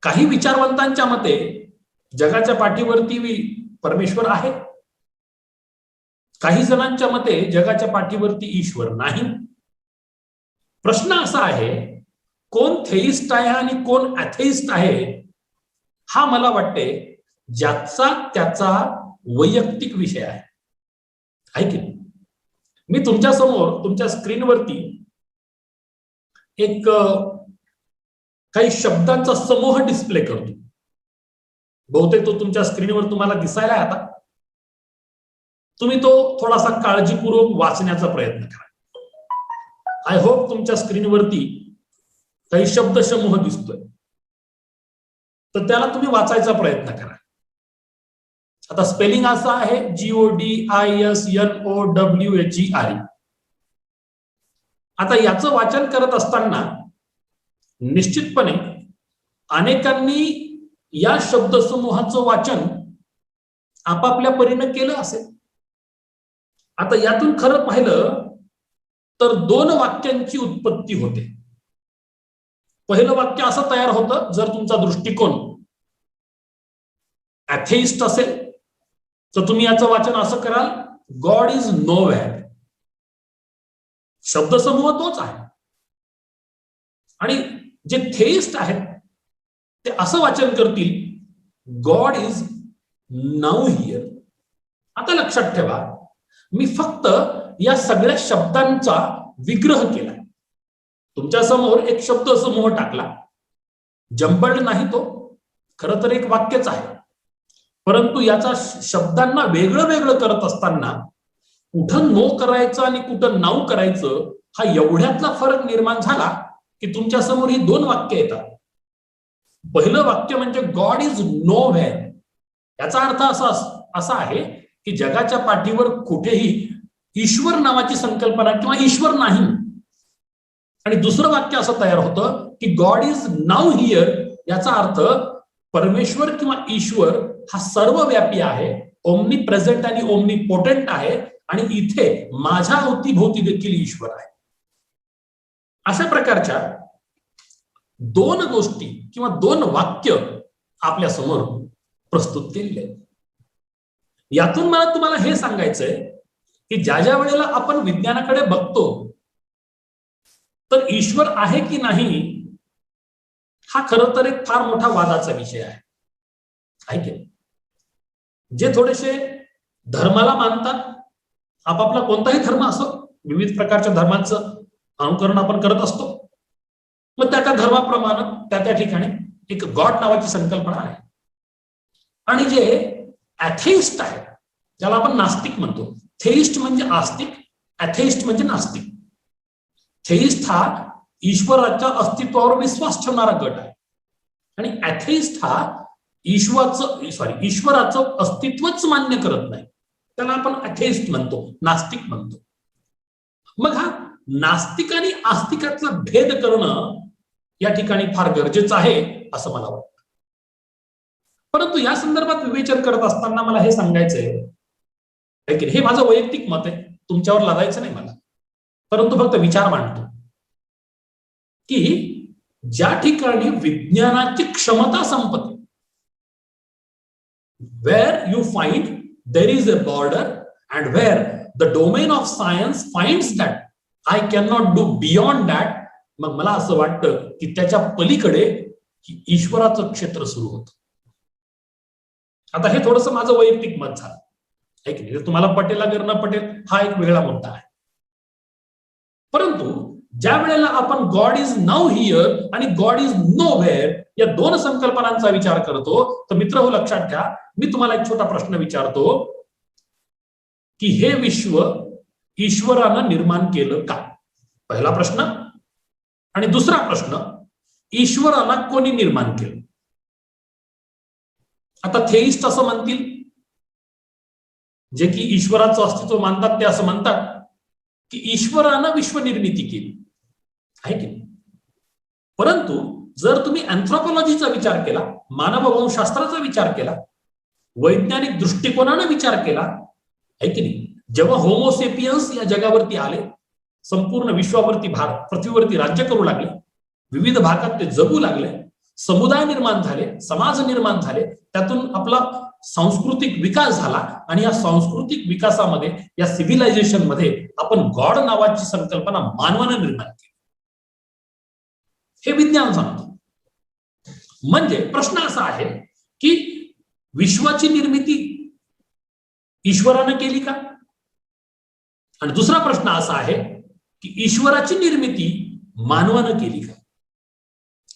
काही विचारवंतांच्या मते जगाच्या पाठीवरती परमेश्वर आहे. काही जणांच्या मते जगाच्या पाठीवरती ईश्वर नाही. प्रश्न असा आहे, कोण थेइस्ट आहे आणि कोण अथेइस्ट आहे, हा मला वाटते ज्याचा त्याचा वैयक्तिक विषय आहे की नाही? मी तुमच्या समोर तुमच्या स्क्रीनवरती एक काही शब्दांचा समूह डिस्प्ले करतो. बहुतेक तो तुमच्या स्क्रीनवर तुम्हाला दिसायला आहे. आता तुम्ही तो थोडासा काळजीपूर्वक वाचण्याचा प्रयत्न करा. आय होप तुमच्या स्क्रीनवरती काही शब्द समूह दिसतोय, तर त्याला तुम्ही वाचायचा प्रयत्न करा. आता स्पेलिंग असं आहे GODISNOWHERE. आता याचं वाचन करत असताना निश्चितपणे अनेकांनी या शब्दसमूहाचं वाचन आपापल्या परीने केलं असेल. आता यातून खरं पाहिलं तर 2 वाक्यांची उत्पत्ती होते. पहिलं वाक्य असं तयार होतं, जर तुमचा दृष्टिकोन अथेइस्ट असेल तर तुम्ही याचं वाचन असं कराल, गॉड इज नोवेअर. शब्दसमूह तोच आहे. आणि जे थेइस्ट आहेत ते असं वाचन करतील, गॉड इज नाऊ हिअर. आता लक्षात ठेवा, मी फक्त या सगळ्या शब्दांचा विग्रह केला. तुमच्या समोर एक शब्द समूह टाकला, जंबल्ड नाही तो, खरं तर एक वाक्यच आहे, परंतु याचा शब्दांना वेगळं वेगळं करत असताना कुठं नो करायचं आणि कुठं नाऊ करायचं, हा एवढ्यातला फरक निर्माण झाला की तुमच्या समोर ही 2 वाक्य येतात. पहिलं वाक्य म्हणजे गॉड इज नोवेअर. याचा अर्थ असा आहे की जगाच्या पाठीवर कुठेही ईश्वर नावाची संकल्पना किंवा ईश्वर नाही. आणि दुसरं वाक्य असं तयार होतं की गॉड इज नाऊ हिअर. याचा अर्थ परमेश्वर किंवा ईश्वर हा सर्वव्यापी आहे, ओमनी प्रेझेंट आणि ओमनी पोटेंट आहे, आणि इथे माझ्या अवतीभोवती देखील ईश्वर आहे. अशा प्रकारच्या 2 गोष्टी किंवा 2 वाक्य आपल्या समोर प्रस्तुत केलेले आहेत. यातून मला तुम्हाला हे सांगायचंय की ज्या वेळेला आपण विज्ञानाकडे बघतो तर ईश्वर आहे की नाही हा खरं तर एक फार मोठा वादाचा विषय आहे की. जे थोडेसे धर्माला मानतात, आपापला कोणताही धर्म असो, विविध प्रकारच्या धर्मांचं अनुकरण आपण करत असतो, मग त्या धर्माप्रमाणे त्या ठिकाणी एक गॉड नावाची संकल्पना आहे. आणि जे अथेइस्ट आहे, ज्याला आपण नास्तिक म्हणतो, थेइस्ट म्हणजे आस्तिक, अथेइस्ट म्हणजे नास्तिक. थेइस्ट हा ईश्वराच्या अस्तित्वावर विश्वास ठेवणारा गट आहे, आणि अथेइस्ट हा ईश्वराचं अस्तित्वच मान्य करत नाही, त्याला आपण अथेइस्ट म्हणतो, नास्तिक म्हणतो. मग हा नास्तिक आणि आस्तिकातला भेद करणं या ठिकाणी फार गरजेचं आहे असं मला वाटतं. परंतु या संदर्भात विवेचन करत असताना मला हे सांगायचंय की हे माझं वैयक्तिक मत आहे, तुमच्यावर लादायचं नाही मला, परंतु फक्त विचार मांडतो की ज्या ठिकाणी विज्ञानाची क्षमता संपते, where you find there is a border and where the domain of science finds that I cannot do beyond that, मग मला असं वाटतं की त्याच्या पलीकडे ईश्वराचं क्षेत्र सुरू होतं. आता हे थोडंसं माझं वैयक्तिक मत झालं आहे की नाही, तुम्हाला पटेल अगर न पटेल हा एक वेगळा मुद्दा आहे. परंतु ज्या वेळेला आपण गॉड इज नाऊ हिअर आणि गॉड इज नोवेअर या 2 संकल्पनांचा विचार करतो, तर मित्र हो लक्षात घ्या, मी तुम्हाला एक छोटा प्रश्न विचारतो की हे विश्व ईश्वरानं निर्माण केलं का? पहिला प्रश्न. आणि दुसरा प्रश्न, ईश्वराला कोणी निर्माण केलं? आता थेइस्ट असं म्हणतील, जे की ईश्वराचं अस्तित्व मानतात ते असं म्हणतात की ईश्वरानं विश्वनिर्मिती केली आहे की. परंतु जर तुम्ही अँथ्रोपॉलॉजीचा विचार केला, मानववंशशास्त्राचा विचार केला, वैज्ञानिक दृष्टिकोनाने विचार केला आहे की नाही, जेव्हा होमोसेपियन्स या जगावरती आले, संपूर्ण विश्वावरती पृथ्वीवरती राज्य करू लागले, विविध भागात ते जगू लागले, समुदाय निर्माण झाले, समाज निर्माण झाले, त्यातून आपला सांस्कृतिक विकास झाला आणि या सांस्कृतिक विकासामध्ये, या सिव्हिलायझेशन मध्ये आपण गॉड नावाची संकल्पना मानवाने निर्माण केली, हे विज्ञान सांगतं. म्हणजे प्रश्न असा आहे की विश्वाची निर्मिती ईश्वरानं केली का? आणि दुसरा प्रश्न असा आहे की ईश्वराची निर्मिती मानवानं केली का?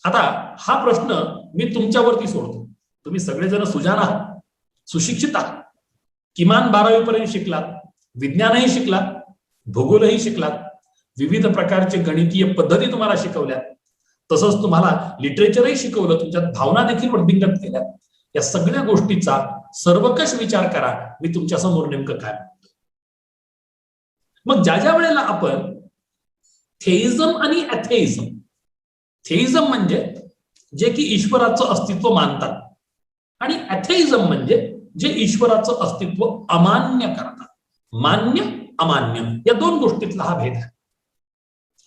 आता हा प्रश्न मी तुमच्यावरती सोडतो. तुम्ही सगळेजण सुजाण आहात, सुशिक्षित आहात, किमान 12वी पर्यंत शिकलात, विज्ञानही शिकलात, भूगोलही शिकलात, विविध प्रकारचे गणितीय पद्धती तुम्हाला शिकवल्यात, तसंच तुम्हाला लिटरेचरही शिकवलं, तुमच्यात भावना देखील वर्धिंगत केल्या. या सगळ्या गोष्टीचा सर्वकष विचार करा, मी तुमच्या समोर नेमकं काय म्हणतो. मग ज्या वेळेला आपण थेइझम आणि अथेइझम, थेइझम म्हणजे जे की ईश्वराचं अस्तित्व मानतात आणि अथेइझम म्हणजे जे ईश्वराचं अस्तित्व अमान्य करतात, मान्य अमान्य, या दोन गोष्टीतला हा भेद आहे.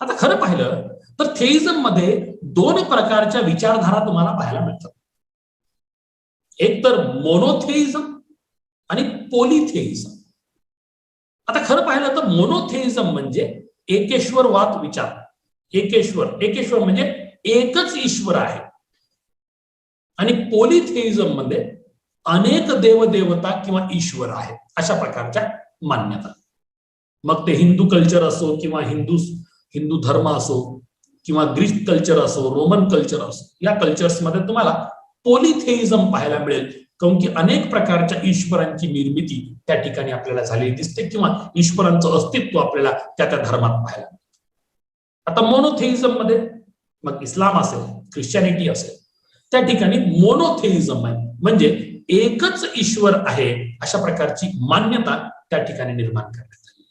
आता खरं पाहिलं तर थेइझम मध्ये दोन प्रकारच्या विचारधारा तुम्हाला पाहायला मिळतात. एक तर मोनोथेइझम आणि पॉलिथेइझम. आता खरं पाहिलं तर मोनोथेइझम म्हणजे एकेश्वरवाद विचार. एकेश्वर म्हणजे एकच ईश्वर आहे. आणि पॉलिथेइझम मध्ये अनेक देवदेवता किंवा ईश्वर आहेत, अशा प्रकारच्या मान्यता. मग ते हिंदू कल्चर असो किंवा हिंदू धर्म असो किंवा ग्रीक कल्चर असो, रोमन कल्चर असो, या कल्चर्समध्ये तुम्हाला पॉलिथेइझम पाहायला मिळेल. कारण की अनेक प्रकारच्या ईश्वरांची निर्मिती त्या ठिकाणी आपल्याला झालेली दिसते किंवा ईश्वरांचं अस्तित्व आपल्याला त्या धर्मात पाहायला मिळतं. आता मोनोथेइझम मध्ये मग इस्लाम असेल, ख्रिश्चॅनिटी असेल, त्या ठिकाणी मोनोथेइझम आहे, म्हणजे एकच ईश्वर आहे अशा प्रकारची मान्यता त्या ठिकाणी निर्माण करण्यात आली.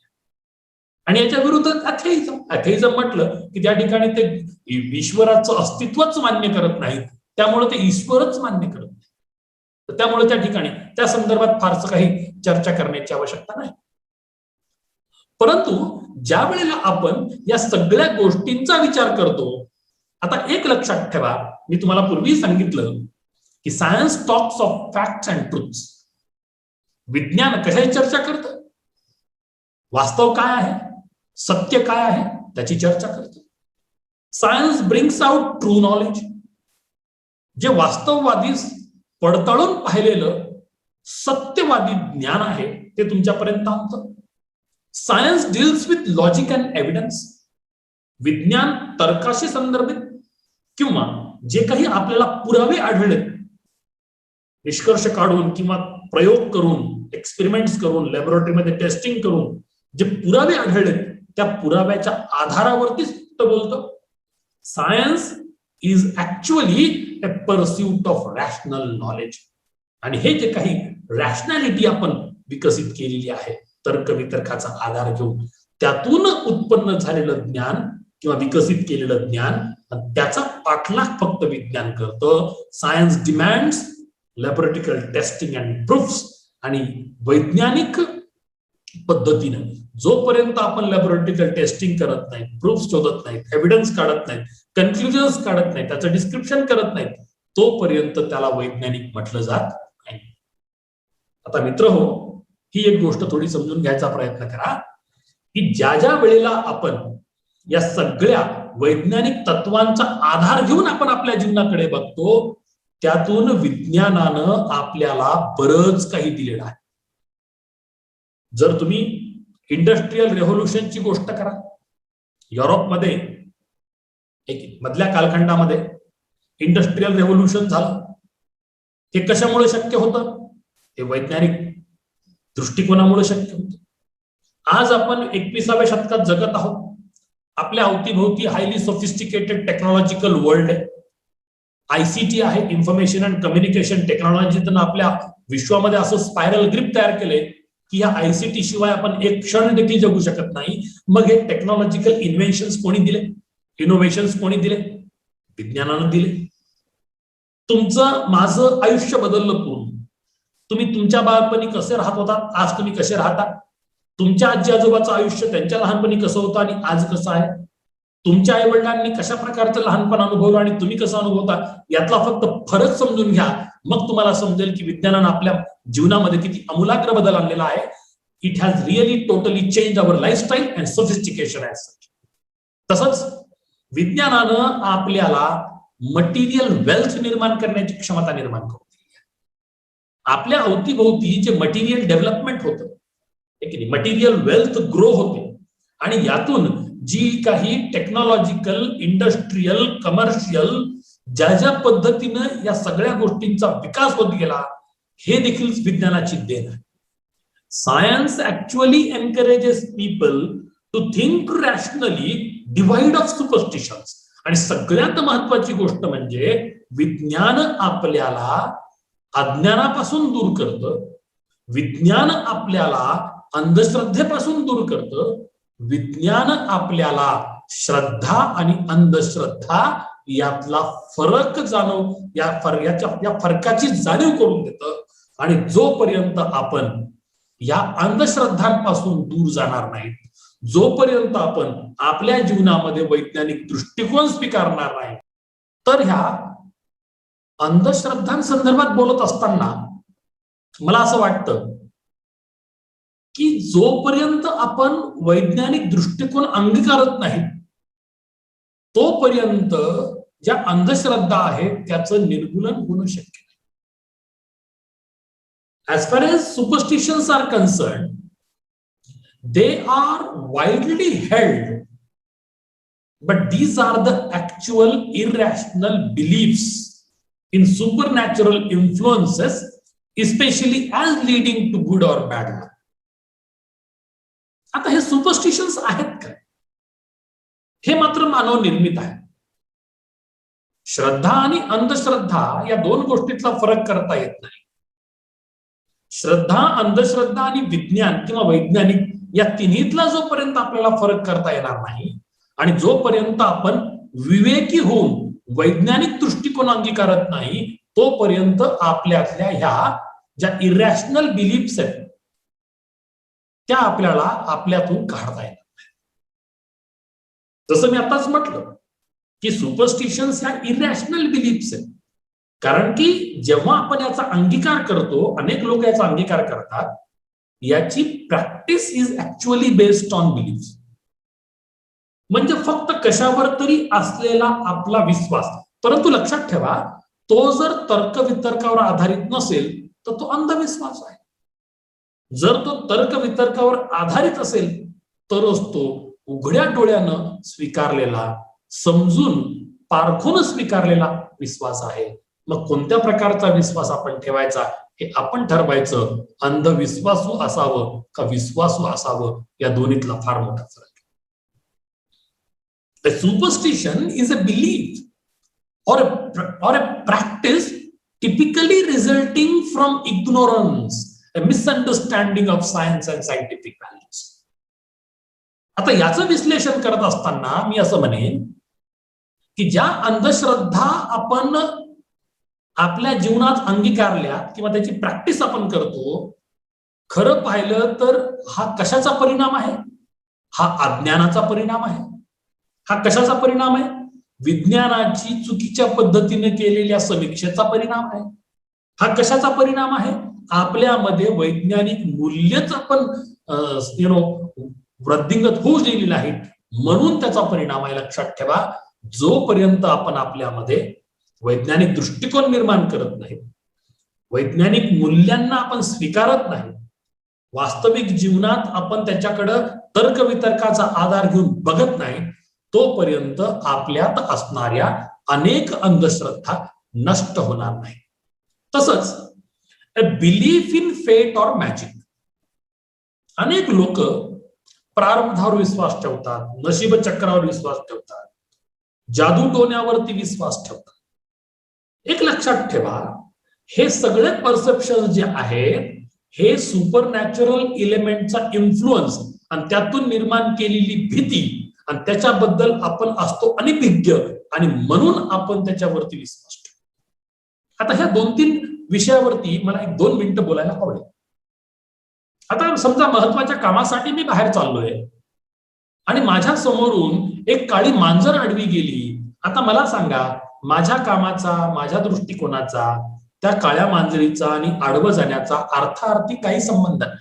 आणि याच्या विरुद्ध अथेइझम. अथेइझम म्हटलं की त्या ठिकाणी ते ईश्वराचं अस्तित्वच मान्य करत नाहीत, त्यामुळे ते ईश्वरच मान्य करत नाही. त्यामुळे त्या ठिकाणी त्या संदर्भात फारसं काही चर्चा करण्याची आवश्यकता नाही. परंतु ज्या वेळेला आपण या सगळ्या गोष्टींचा विचार करतो, आता एक लक्षात ठेवा, मी तुम्हाला पूर्वी सांगितलं की science talks of facts and truths. विज्ञान कशाची चर्चा करतं? वास्तव काय आहे, सत्य काय आहे, त्याची चर्चा करतं. Science brings out true knowledge. जे वास्तववादी पडताळून पाहिलेलं सत्यवादी ज्ञान आहे ते तुमच्यापर्यंत आणतं. Science deals with logic and evidence. विज्ञान तर्काशी संदर्भित किंवा जे काही आपल्याला पुरावे आढळले, निष्कर्ष काढून किंवा प्रयोग करून, एक्सपेरिमेंट्स करून, लॅबोरेटरीमध्ये टेस्टिंग करून जे पुरावे आढळले त्या पुराव्याच्या आधारावरतीच बोलतो. Science is actually A pursuit of rational knowledge. आणि हे जे काही रॅशनॅलिटी आपण विकसित केलेली आहे, तर्क वितर्काचा आधार घेऊन त्यातून उत्पन्न झालेलं ज्ञान किंवा विकसित केलेलं ज्ञान, त्याचा पाठलाग फक्त विज्ञान करतं. Science demands laboratorical testing and proofs. आणि वैज्ञानिक पद्धतीनं जोपर्यंत आपण लॅबोरेटरिकल टेस्टिंग करत नाही, प्रूफ शोधत नाहीत, एव्हिडन्स काढत नाहीत, कन्क्लुजन्स काढत नाहीत, त्याचं डिस्क्रिप्शन करत नाहीत, तोपर्यंत त्याला वैज्ञानिक म्हटलं जात नाही. आता मित्र हो, ही एक गोष्ट थोडी समजून घ्यायचा प्रयत्न करा की ज्या वेळेला आपण या सगळ्या वैज्ञानिक तत्वांचा आधार घेऊन आपण आपल्या जीवनाकडे बघतो, त्यातून विज्ञानानं आपल्याला बरंच काही दिलेलं आहे. जर तुम्ही इंडस्ट्रियल रेव्होल्युशनची गोष्ट करा, युरोपमध्ये मधल्या कालखंडामध्ये इंडस्ट्रियल रेव्होल्युशन झालं. हे कशामुळे शक्य होतं? हे वैज्ञानिक दृष्टिकोनामुळे शक्य होतं. आज आपण 21व्या शतकात जगत आहोत. आपल्या अवतीभोवती हायली सोफिस्टिकेटेड टेक्नॉलॉजिकल वर्ल्ड आहे. आयसीटी आहे, इन्फॉर्मेशन अँड कम्युनिकेशन टेक्नॉलॉजीतून आपल्या विश्वामध्ये असं स्पायरल ग्रिप तयार केलंय की या आयसीटी शिवाय आपण एक क्षण देखील जगू शकत नाही. मग हे टेक्नॉलॉजिकल इन्व्हेन्शन्स कोणी दिले, इनोव्हेशन्स कोणी दिले? विज्ञानानं दिले. तुमचं माझं आयुष्य बदललं पूर्ण. तुम्ही तुमच्या बालपणी कसे राहत होता, आज तुम्ही कसे राहता? तुमच्या आजी आजोबाचं आयुष्य त्यांच्या लहानपणी कसं होतं आणि आज कसं आहे? तुमच्या आई वडिलांनी कशा प्रकारचं लहानपण अनुभवलं आणि तुम्ही कसं अनुभवता, यातला फक्त फरक समजून घ्या. मग तुम्हाला समजेल की विज्ञानानं आपल्या जीवनामध्ये किती आमूलाग्र बदल आणलेला आहे. It has really totally change our lifestyle and sophistication as such. तसंच विज्ञानानं आपल्याला मटेरियल वेल्थ निर्माण करण्याची क्षमता निर्माण करून दिली आहे. आपल्या अवतीभोवती जे मटेरियल डेव्हलपमेंट होतं, मटेरियल वेल्थ ग्रो होते आणि यातून जी काही टेक्नॉलॉजिकल, इंडस्ट्रियल, कमर्शियल ज्या ज्या पद्धतीनं या सगळ्या गोष्टींचा विकास होत गेला, हे देखील विज्ञानाची देण आहे. Science actually encourages people to think rationally, divide of superstitions. आणि सगळ्यात महत्वाची गोष्ट म्हणजे विज्ञान आपल्याला अज्ञानापासून दूर करतं. विज्ञान आपल्याला अंधश्रद्धेपासून दूर करतं. विज्ञान आपल्याला श्रद्धा आणि अंधश्रद्धा यातला फरक या फरकाची जाणीव करून देतं. आणि जोपर्यंत आपण या अंधश्रद्धांपासून दूर जाणार नाहीत, जोपर्यंत आपण आपल्या जीवनामध्ये वैज्ञानिक दृष्टिकोन स्वीकारणार नाही, तर ह्या अंधश्रद्धांसंदर्भात बोलत असताना मला असं वाटतं की जोपर्यंत आपण वैज्ञानिक दृष्टिकोन अंगीकारत नाही, तोपर्यंत ज्या अंधश्रद्धा आहेत त्याचं निर्मूलन होणं शक्य नाही. As far as superstitions are concerned, they are widely held, but these are the actual irrational beliefs in supernatural influences, especially as leading to good or bad luck. आता हे सुपरस्टिशन्स आहेत काय? हे मात्र मानव निर्मित आहे. श्रद्धा आणि अंधश्रद्धा या दोन गोष्टीतला फरक करता येत नाही. श्रद्धा, अंधश्रद्धा आणि विज्ञान किंवा वैज्ञानिक या तिन्हीतला जोपर्यंत आपल्याला फरक करता येणार नाही आणि जोपर्यंत आपण विवेकी होऊन वैज्ञानिक दृष्टिकोन अंगीकारत नाही, तोपर्यंत आपल्यातल्या ह्या ज्या इरॅशनल बिलीफ्स आहेत त्या आपल्याला आपल्यातून काढता येणार नाही. जसं मी आताच म्हटलं की सुपरस्टिशन्स ह्या इरॅशनल बिलीफ्स आहेत. कारण की जेव्हा आपण याचा अंगीकार करतो, अनेक लोक याचा अंगीकार करतात, याची practice is actually based on beliefs. म्हणजे फक्त कशावर तरी असलेला आपला विश्वास. परंतु लक्षात ठेवा, तो जर तर्कवितर्कावर आधारित नसेल तर तो अंधविश्वास आहे. जर तो तर्कवितर्कावर आधारित असेल तरच तो उघड्या डोळ्यानं स्वीकारलेला, समजून पारखून स्वीकारलेला विश्वास आहे. मग कोणत्या प्रकारचा विश्वास आपण ठेवायचा हे आपण ठरवायचं. अंधविश्वासू असावं का विश्वासू असावं, या दोन्हीतला फार मोठा फरक आहे. A superstition is a belief or a practice typically resulting from ignorance, a misunderstanding of science and scientific values. आता याचं विश्लेषण करत असताना मी असं म्हणेन की ज्या अंधश्रद्धा आपण आपल्या जीवनात अंगीकारल्या किंवा त्याची प्रॅक्टिस आपण करतो, खरं पाहिलं तर हा कशाचा परिणाम आहे? हा अज्ञानाचा परिणाम आहे. हा कशाचा परिणाम आहे? विज्ञानाची चुकीच्या पद्धतीने केलेल्या समीक्षेचा परिणाम आहे. हा कशाचा परिणाम आहे? आपल्यामध्ये वैज्ञानिक मूल्यच आपण वृद्धिंगत होऊ दिलेली नाहीत, म्हणून त्याचा परिणाम आहे. लक्षात ठेवा, जोपर्यंत आपण आपल्यामध्ये वैज्ञानिक दृष्टिकोन निर्माण करत नाही, वैज्ञानिक मूल्यांना आपण स्वीकारत नाही, वास्तविक जीवनात आपण त्याच्याकडं तर्कवितर्काचा आधार घेऊन बघत नाही, तोपर्यंत आपल्यात असणाऱ्या अनेक अंधश्रद्धा नष्ट होणार नाही. तसंच अ बिलीफ इन फेट ऑर मॅजिक. अनेक लोक प्रारब्धावर विश्वास ठेवतात, नशीब चक्रावर विश्वास ठेवतात, जादू टोण्यावरती विश्वास ठेवतात। एक लक्षात ठेवा, हे सगळे परसेप्शन जे आहेत हे सुपर नॅचरल इलेमेंटचा इन्फ्लुअन्स आणि त्यातून निर्माण केलेली भीती आणि त्याच्याबद्दल आपण असतो अनभिज्ञ आणि म्हणून आपण त्याच्यावरती विश्वास ठेवतो। आता ह्या 2-3 विषयावरती मला 1-2 मिनिटं बोलायला आवडेल। आता समजा महत्वाच्या कामासाठी मी बाहेर चाललोय आणि माझ्या समोरून एक काळी मांजर आडवी गेली। आता मला सांगा, माझ्या कामाचा, माझ्या दृष्टिकोनाचा, त्या काळ्या मांजरीचा आणि आडवं जाण्याचा अर्थार्थी काही संबंध नाही।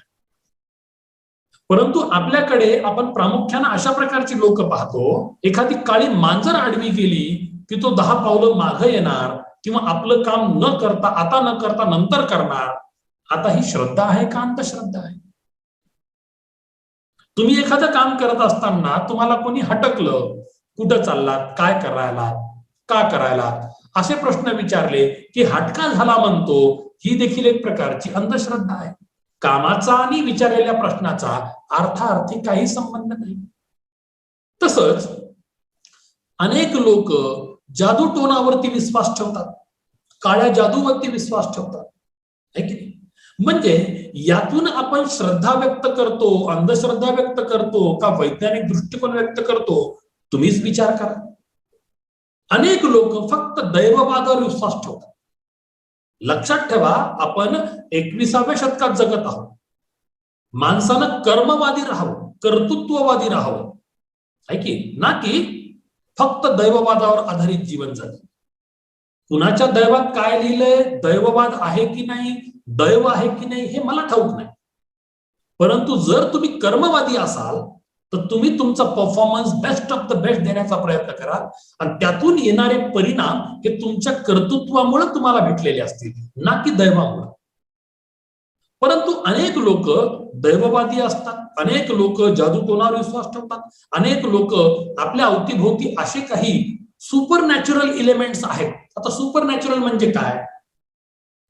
परंतु आपल्याकडे आपण प्रामुख्याने अशा प्रकारची लोक पाहतो, एखादी काळी मांजर आडवी गेली की तो 10 पावलं मागे येणार किंवा आपलं काम न करता, आता न करता नंतर करणार। आता ही श्रद्धा आहे का अंधश्रद्धा आहे? तुम्ही एखादं काम करत असताना तुम्हाला कोणी हटकलं, कुठं चाललात, काय करायला, का करायला, असे प्रश्न विचारले की हटका झाला म्हणतो, ही देखील एक प्रकारची अंधश्रद्धा आहे। कामाचा आणि विचारलेल्या प्रश्नाचा अर्थार्थी काही संबंध नाही। तसंच अनेक लोक जादू टोनावरती विश्वास ठेवतात, काळ्या जादूवरती विश्वास ठेवतात, है की नाही? म्हणजे यातून आपण श्रद्धा व्यक्त करतो, अंधश्रद्धा व्यक्त करतो का वैज्ञानिक दृष्टिकोन व्यक्त करतो, तुम्हीच विचार करा। अनेक लोक फक्त दैववादावर विश्वास ठेवतात। लक्षात ठेवा, आपण 21व्या शतकात जगत आहोत। माणसानं कर्मवादी राहावं, कर्तृत्ववादी राहावं, है की ना, की फक्त दैववादावर आधारित जीवन जगत। कुणाच्या दैवात काय लिहिलंय, दैववाद आहे की नाही, दैव आहे की नाही, हे मला ठाऊक नाही। परंतु जर तुम्ही कर्मवादी असाल तर तुम्ही तुमचा performance best of the best देण्याचा प्रयत्न कराल आणि त्यातून येणारे परिणाम हे तुमच्या कर्तृत्वामुळे तुम्हाला भेटलेले असतील, ना की दैवामुळे। परंतु अनेक लोक दैववादी असतात, अनेक लोक जादू टोनावर विश्वास ठेवतात, अनेक लोक आपल्या अवतीभोवती असे काही सुपर नॅचरल इलेमेंट्स आहेत। आता सुपर नॅचरल म्हणजे काय?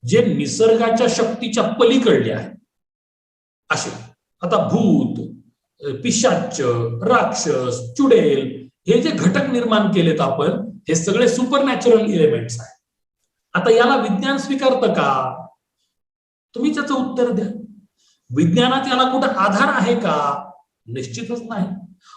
जे निसर्गाच्या शक्तीच्या पलीकडले आहेत असे। आता भूत, पिशाच, राक्षस, चुडेल, हे जे घटक निर्माण केलेत आपण, हे सगळे सुपर नॅचरल इलेमेंट्स आहेत। आता याला विज्ञान स्वीकारतं का? तुम्ही त्याचं उत्तर द्या। विज्ञानात याला कुठं आधार आहे का? निश्चितच नाही।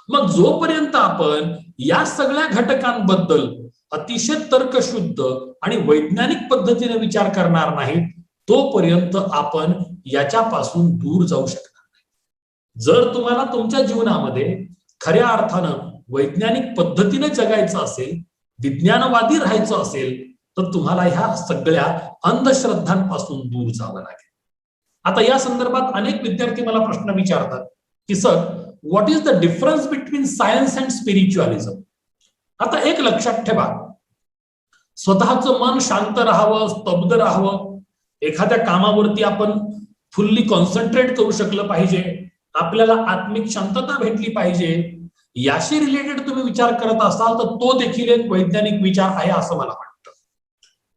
मग जोपर्यंत आपण या सगळ्या घटकांबद्दल अतिशय तर्कशुद्ध आणि वैज्ञानिक पद्धतीने विचार करणार नाही, तोपर्यंत आपण याच्यापासून दूर जाऊ शकणार नाही। जर तुम्हाला तुमच्या जीवनामध्ये खऱ्या अर्थानं वैज्ञानिक पद्धतीने जगायचं असेल, विज्ञानवादी राहायचं असेल, तर तुम्हाला ह्या सगळ्या अंधश्रद्धांपासून दूर जावं लागेल। आता या संदर्भात अनेक विद्यार्थी मला प्रश्न विचारतात की sir, what is the difference between science and spiritualism? आता एक लक्षात ठेवा, स्वतःचं मन शांत राहावं, स्तब्ध राहावं, एखाद्या कामावरती आपण फुल्ली कॉन्सन्ट्रेट करू शकलं पाहिजे, आपल्याला आत्मिक शांतता भेटली पाहिजे, याशी रिलेटेड तुम्ही विचार करत असाल तर तो देखील एक वैज्ञानिक विचार आहे असं मला वाटतं।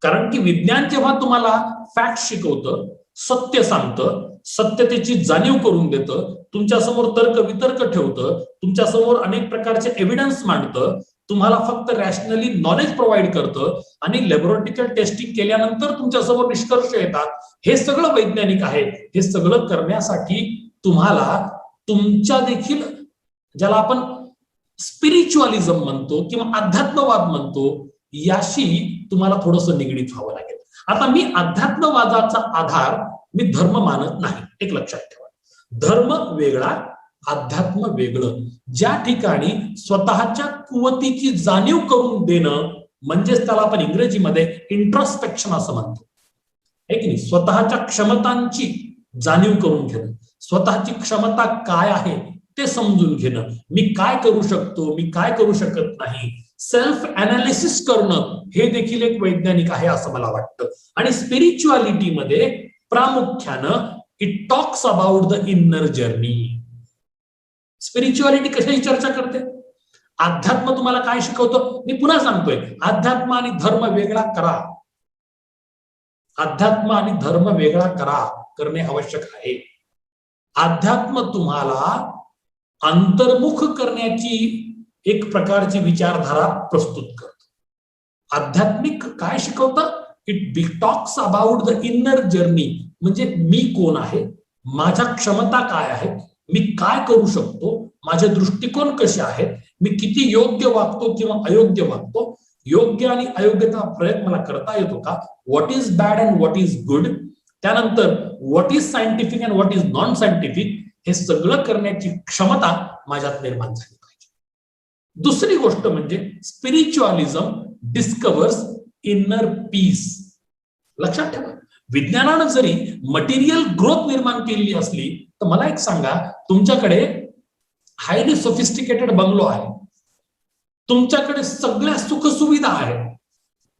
कारण की विज्ञान जेव्हा तुम्हाला फॅक्ट शिकवतं, सत्य सांगतं, सत्यतेची जाणीव करून देतं, तुमच्या समोर तर्क वितर्क ठेवतं, तुमच्या समोर अनेक प्रकारचे एव्हिडन्स मांडतं, तुम्हाला फक्त रॅशनली नॉलेज प्रोव्हाइड करतं आणि लॅबोरेटरीकल टेस्टिंग केल्यानंतर तुमच्या समोर निष्कर्ष येतात, हे सगळं वैज्ञानिक आहे। हे सगळं करण्यासाठी तुम्हाला तुमच्या देखील, ज्याला आपण स्पिरिच्युअलिझम म्हणतो किंवा अध्यात्मवाद म्हणतो, याशी तुम्हाला थोडंसं निगडीत व्हावं लागेल। आता मी अध्यात्मवादाचा आधार मी धर्म मानत नाही, एक लक्षात ठेवा। धर्म वेगळा, अध्यात्म वेगळं। ज्या ठिकाणी स्वतःच्या कुवतीची जाणीव करून देणं, म्हणजेच त्याला आपण इंग्रजीमध्ये इंट्रोस्पेक्शन असं म्हणतो, है की नाही? स्वतःच्या क्षमतांची जाणीव करून घेणं, स्वतःची क्षमता काय आहे ते समजून घेणं, मी काय करू शकतो, मी काय करू शकत नाही, सेल्फ अनालिसिस करणं, हे देखील एक वैज्ञानिक आहे असं मला वाटतं। आणि स्पिरिच्युअलिटी मध्ये प्रामुख्यानं it talks about the inner journey. Spirituality कशाची चर्चा करते? अध्यात्म तुम्हाला काय शिकवतं? मी पुन्हा सांगतोय, अध्यात्म आणि धर्म वेगळा करा, अध्यात्म आणि धर्म वेगळा करा, करणे आवश्यक आहे। अध्यात्म तुम्हाला अंतर्मुख करण्याची एक प्रकारची विचारधारा प्रस्तुत करतो. आध्यात्मिक काय शिकवतं? It talks about the inner journey, म्हणजे मी कोण आहे, माझ्या क्षमता काय आहेत, मी काय करू शकतो, माझे दृष्टिकोन कसे आहेत, मी किती योग्य वागतो किंवा अयोग्य वागतो, योग्य आणि अयोग्यता प्रयत्न मला करता येतो का, what is bad and what is good, त्यानंतर what is scientific and what is non scientific, हे सगळं करण्याची क्षमता माझ्यात निर्माण झाली पाहिजे. दुसरी गोष्ट म्हणजे स्पिरिच्युअलिझम डिस्कवर्स इनर पीस. लक्षात ठेवा, विज्ञानानं जरी मटेरियल ग्रोथ निर्माण केलेली असली तर मला एक सांगा, तुमच्याकडे हायली सोफिस्टिकेटेड बंगलो आहे, तुमच्याकडे सगळ्या सुखसुविधा आहेत,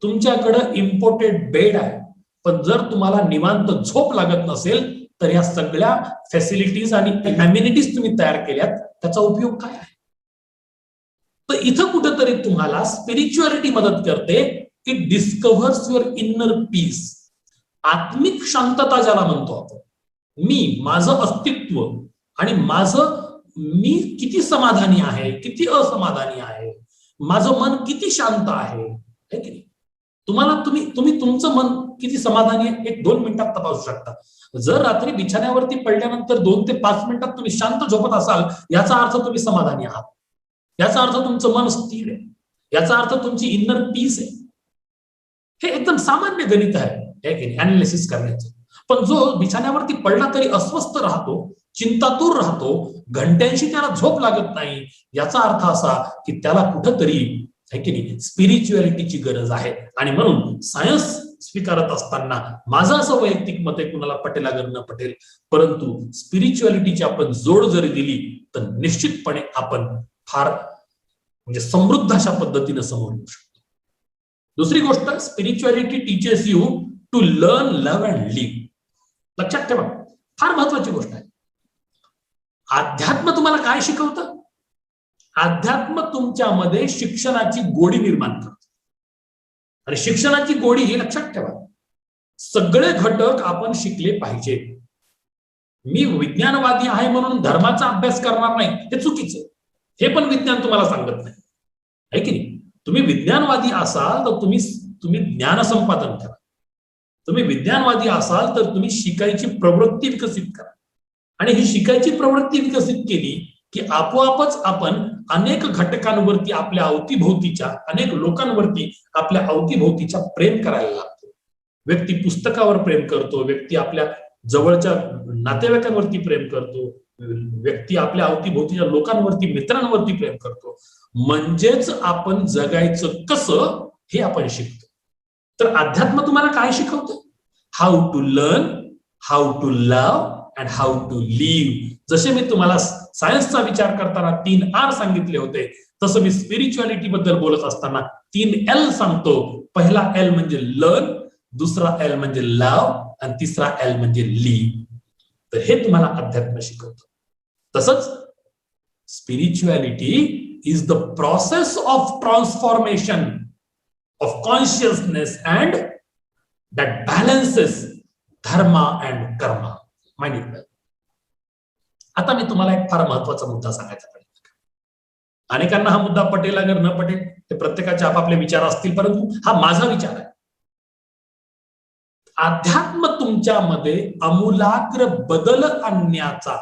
तुमच्याकडे इम्पोर्टेड बेड आहे, पण जर तुम्हाला निवांत झोप लागत नसेल तर या सगळ्या फॅसिलिटीज आणि अम्युनिटीज तुम्ही तयार केल्यात, त्याचा उपयोग काय आहे? तर इथं कुठेतरी तुम्हाला स्पिरिच्युअलिटी मदत करते. It discovers your inner peace. आत्मिक शांतता ज्याला म्हणतो आपण, मी, माझं अस्तित्व आणि मी किती समाधानी आहे, किती असमाधानी आहे, माझं मन किती शांत आहे की नाही. तुम्ही तुमचं मन किती समाधानी आहे 1-2 मिनिटात तपासू शकता. जर रात्री बिछाण्यावरती पडल्यानंतर 2 ते 5 मिनिटात तुम्ही शांत झोपत असाल, याचा अर्थ तुम्ही समाधानी आहात, याचा अर्थ तुमचं मन स्थिर आहे, याचा अर्थ तुमची इनर पीस आहे. हे एकदम सामान्य गणित आहे अनालिसिस करण्याचं. पण जो बिछाण्यावरती पडला तरी अस्वस्थ राहतो, चिंतातूर राहतो, घंट्यांशी त्याला झोप लागत नाही, याचा अर्थ असा की त्याला कुठंतरी आहे की नाही स्पिरिच्युअलिटीची गरज आहे. आणि म्हणून सायन्स स्वीकारत असताना माझं असं वैयक्तिक मत आहे, कुणाला पटेल अगर न पटेल, परंतु स्पिरिच्युअलिटीची आपण जोड जरी दिली तर निश्चितपणे आपण फार म्हणजे समृद्ध अशा पद्धतीने समोर येऊ शकतो. दुसरी गोष्ट, spirituality teaches you to learn, love and live. लक्षात ठेवा, फार महत्वाची गोष्ट आहे. अध्यात्म तुम्हाला काय शिकवतं? अध्यात्म तुमच्यामध्ये शिक्षणाची गोडी निर्माण करतं. आणि शिक्षणाची गोडी ही लक्षात ठेवा, सगळे घटक आपण शिकले पाहिजे. मी विज्ञानवादी आहे म्हणून धर्माचा अभ्यास करणार नाही, हे चुकीचं. हे पण विज्ञान तुम्हाला सांगत नाही, आहे की नाही. तुम्ही विज्ञानवादी असाल तर तुम्ही ज्ञान संपादन करा. तुम्ही विज्ञानवादी असाल तर तुम्ही शिकायची प्रवृत्ती विकसित करा. आणि ही शिकायची प्रवृत्ती विकसित केली की आपोआपच आपण अनेक घटकांवरती, आपल्या अवतीभोवतीच्या अनेक लोकांवरती, आपल्या अवतीभोवतीच्या प्रेम करायला लागतो. व्यक्ती पुस्तकावर प्रेम करतो, व्यक्ती आपल्या जवळच्या नातेवाईकांवरती प्रेम करतो, व्यक्ती आपल्या अवतीभोवतीच्या लोकांवरती, मित्रांवरती प्रेम करतो. म्हणजेच आपण जगायचं कसं हे आपण शिकतो. तर अध्यात्म तुम्हाला काय शिकवतं? How to learn, how to love and how to live. जसे मी तुम्हाला सायन्सचा विचार करताना 3 R सांगितले होते, तसं मी स्पिरिच्युअलिटी बद्दल बोलत असताना 3 L सांगतो. पहिला L म्हणजे लर्न, दुसरा L म्हणजे लव्ह आणि तिसरा L म्हणजे लिव्ह. तर हे तुम्हाला अध्यात्म शिकवतं. तसंच spirituality is the process of transformation of consciousness and that balances dharma and karma. Mind. आता मी तुम्हाला एक फार महत्वाचा मुद्दा सांगायचा प्रयत्न करतो. अनेकांना हा मुद्दा पटेल अगर न पटेल, ते प्रत्येकाचे आपापले विचार असतील, परंतु हा माझा विचार आहे. अध्यात्म तुमच्यामध्ये आमूलाग्र बदल आणण्याचा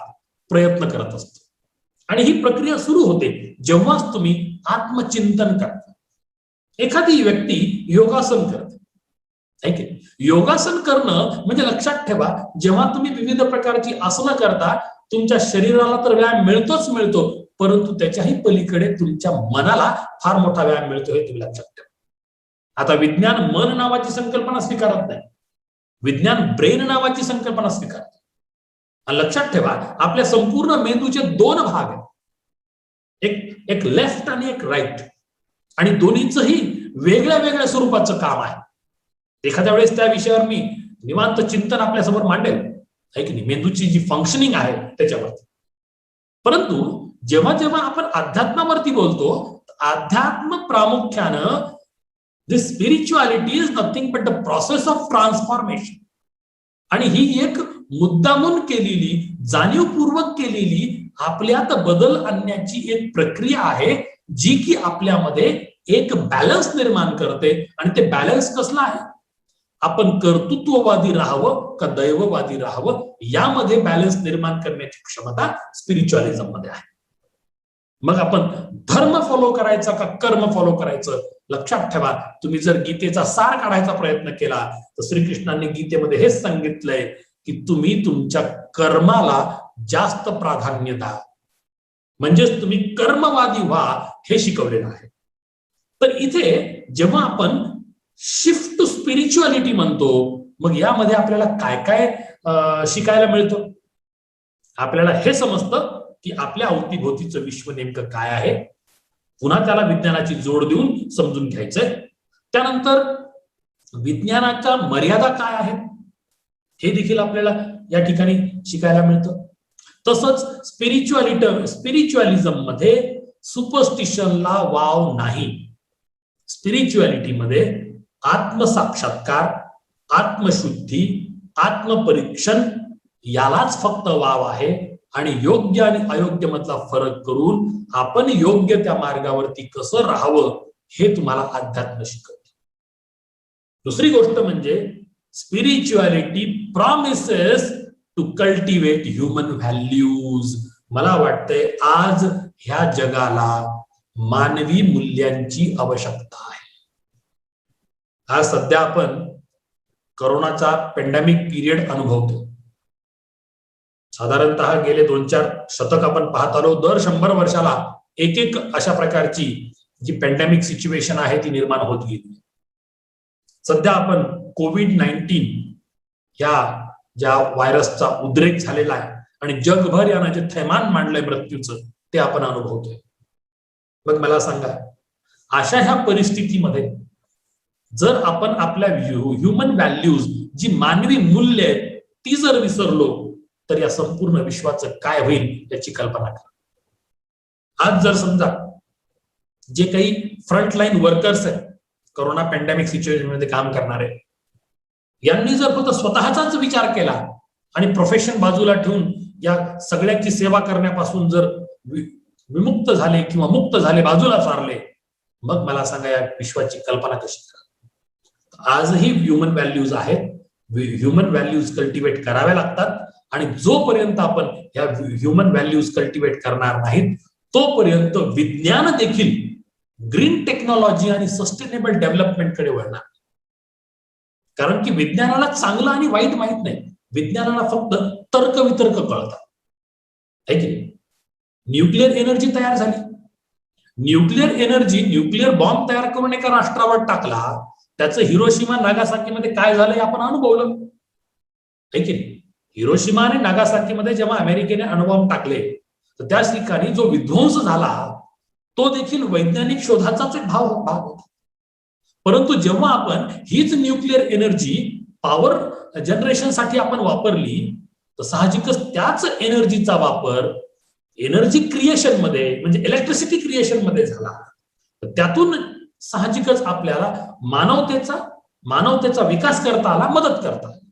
प्रयत्न करत असतो. आणि ही प्रक्रिया सुरू होते जेव्हाच तुम्ही आत्मचिंतन करता. एखादी व्यक्ती योगासन करते. योगासन करणं म्हणजे लक्षात ठेवा, जेव्हा तुम्ही विविध प्रकारची आसनं करता, तुमच्या शरीराला तर व्यायाम मिळतोच मिळतो, परंतु त्याच्याही पलीकडे तुमच्या मनाला फार मोठा व्यायाम मिळतो, हे तुम्ही लक्षात ठेवा. आता विज्ञान मन नावाची संकल्पना स्वीकारत नाही, विज्ञान ब्रेन नावाची संकल्पना स्वीकारते. लक्षात ठेवा, आपल्या संपूर्ण मेंदूचे 2 भाग आहेत, एक लेफ्ट आणि एक राईट, आणि दोन्हीचंही वेगळ्या वेगळ्या स्वरूपाचं काम आहे. एखाद्या वेळेस त्या विषयावर मी निवांत चिंतन आपल्यासमोर मांडेल, आहे की नाही, मेंदूची जी फंक्शनिंग आहे त्याच्यावरती. परंतु जेव्हा जेव्हा आपण अध्यात्मावरती बोलतो, अध्यात्म प्रामुख्यानं this spirituality is nothing but the process of transformation. आणि ही एक मुद्दामून केलेली, जाणीवपूर्वक केलेली आपल्यात बदल आणण्याची एक प्रक्रिया आहे, जी की आपल्यामध्ये एक बॅलन्स निर्माण करते. आणि ते बॅलन्स कसलं आहे? आपण कर्तृत्ववादी राहावं का दैववादी राहावं, यामध्ये बॅलन्स निर्माण करण्याची क्षमता स्पिरिच्युअलिझम मध्ये आहे. मग आपण धर्म फॉलो करायचा का कर्म फॉलो करायचं? लक्षात ठेवा, तुम्ही जर गीतेचा सार काढायचा प्रयत्न केला तर श्रीकृष्णांनी गीतेमध्ये हेच सांगितलंय की तुम्ही तुमच्या कर्माला जास्त प्राधान्य द्या, म्हणजेच तुम्ही कर्मवादी व्हा, हे शिकवलेलं आहे. तर इथे जेव्हा आपण शिफ्ट टू स्पिरिच्युअलिटी म्हणतो, मग यामध्ये आपल्याला काय काय शिकायला मिळतं? आपल्याला हे समजतं की आपल्या अवतीभोवतीचं विश्व नेमकं काय आहे. पुन्हा त्याला विज्ञानाची जोड देऊन समजून घ्यायचंय. त्यानंतर विज्ञानाच्या मर्यादा काय आहेत हे देखील आपल्याला या ठिकाणी शिकायला मिळतं. तसंच स्पिरिच्युअलिझम मध्ये सुपरस्टिशनला वाव नाही. स्पिरिच्युअलिटी मध्ये आत्मसाक्षात्कार, आत्मशुद्धी, आत्मपरीक्षण यालाच फक्त वाव आहे. आणि योग्य आणि अयोग्य मधला फरक करून आपण योग्य त्या मार्गावरती कसं राहावं हे तुम्हाला अध्यात्म शिकवते. दुसरी गोष्ट म्हणजे spirituality promises to cultivate human values. मला वाटतंय आज ह्या जगाला मानवी मूल्यांची आवश्यकता आहे. आज सध्या आपण कोरोनाचा पेंडेमिक पिरियड अनुभवतो. साधारणतः गेले 2-4 शतक आपण पाहत आलो, दर 100 वर्षाला एक अशा प्रकारची जी पेंडेमिक सिच्युएशन आहे ती निर्माण होत गेली. सध्या आपण कोविड-19 या ज्या व्हायरसचा उद्रेक झालेला आहे आणि जगभर यानं जे थैमान मांडलंय मृत्यूचं, ते आपण अनुभवतोय. मग मला सांगा, अशा ह्या परिस्थितीमध्ये जर आपण आपल्या ह्युमन व्हॅल्यूज, जी मानवी मूल्य आहेत, ती जर विसरलो तर या संपूर्ण विश्वाचं काय होईल याची कल्पना करा. आज जर समजा जे काही फ्रंटलाईन वर्कर्स आहेत, कोरोना पॅन्डेमिक सिच्युएशन मध्ये काम करणारे, यांनी जर फक्त स्वतःचाच विचार केला आणि प्रोफेशन बाजूला ठेवून या सगळ्यांची सेवा करण्यापासून जर विमुक्त झाले किंवा मुक्त झाले, बाजूला सारले, मग मला सांगा या विश्वाची कल्पना कशी करा. आजही ह्युमन व्हॅल्यूज आहेत, ह्युमन व्हॅल्यूज कल्टिवेट कराव्या लागतात. आणि जोपर्यंत आपण ह्या ह्युमन व्हॅल्यूज कल्टिवेट करणार नाहीत, तोपर्यंत विज्ञान देखील ग्रीन टेक्नॉलॉजी आणि सस्टेनेबल डेव्हलपमेंटकडे वळणार. कारण की विज्ञानाला चांगलं आणि वाईट माहित नाही, विज्ञानाला फक्त तर्कवितर्क कळतात, है की नाही? न्यूक्लिअर एनर्जी तयार झाली, न्यूक्लिअर बॉम्ब तयार करून एका राष्ट्रावर टाकला, त्याचं हिरोशिमा नागासाकीमध्ये काय झालंय आपण अनुभवलं, है की नाही? हिरोशिमा आणि नागासाकीमध्ये जेव्हा अमेरिकेने अणुबॉम्ब टाकले तर त्या ठिकाणी जो विध्वंस झाला तो देखील वैज्ञानिक शोधाचाच एक भाग होता. परंतु जेव्हा आपण हीच न्यूक्लिअर एनर्जी पॉवर जनरेशनसाठी आपण वापरली, तर साहजिकच त्याच एनर्जीचा वापर एनर्जी क्रिएशन मध्ये, म्हणजे इलेक्ट्रिसिटी क्रिएशन मध्ये झाला. तर त्यातून साहजिकच आपल्याला मानवतेचा विकास करता आला, मदत करता आली.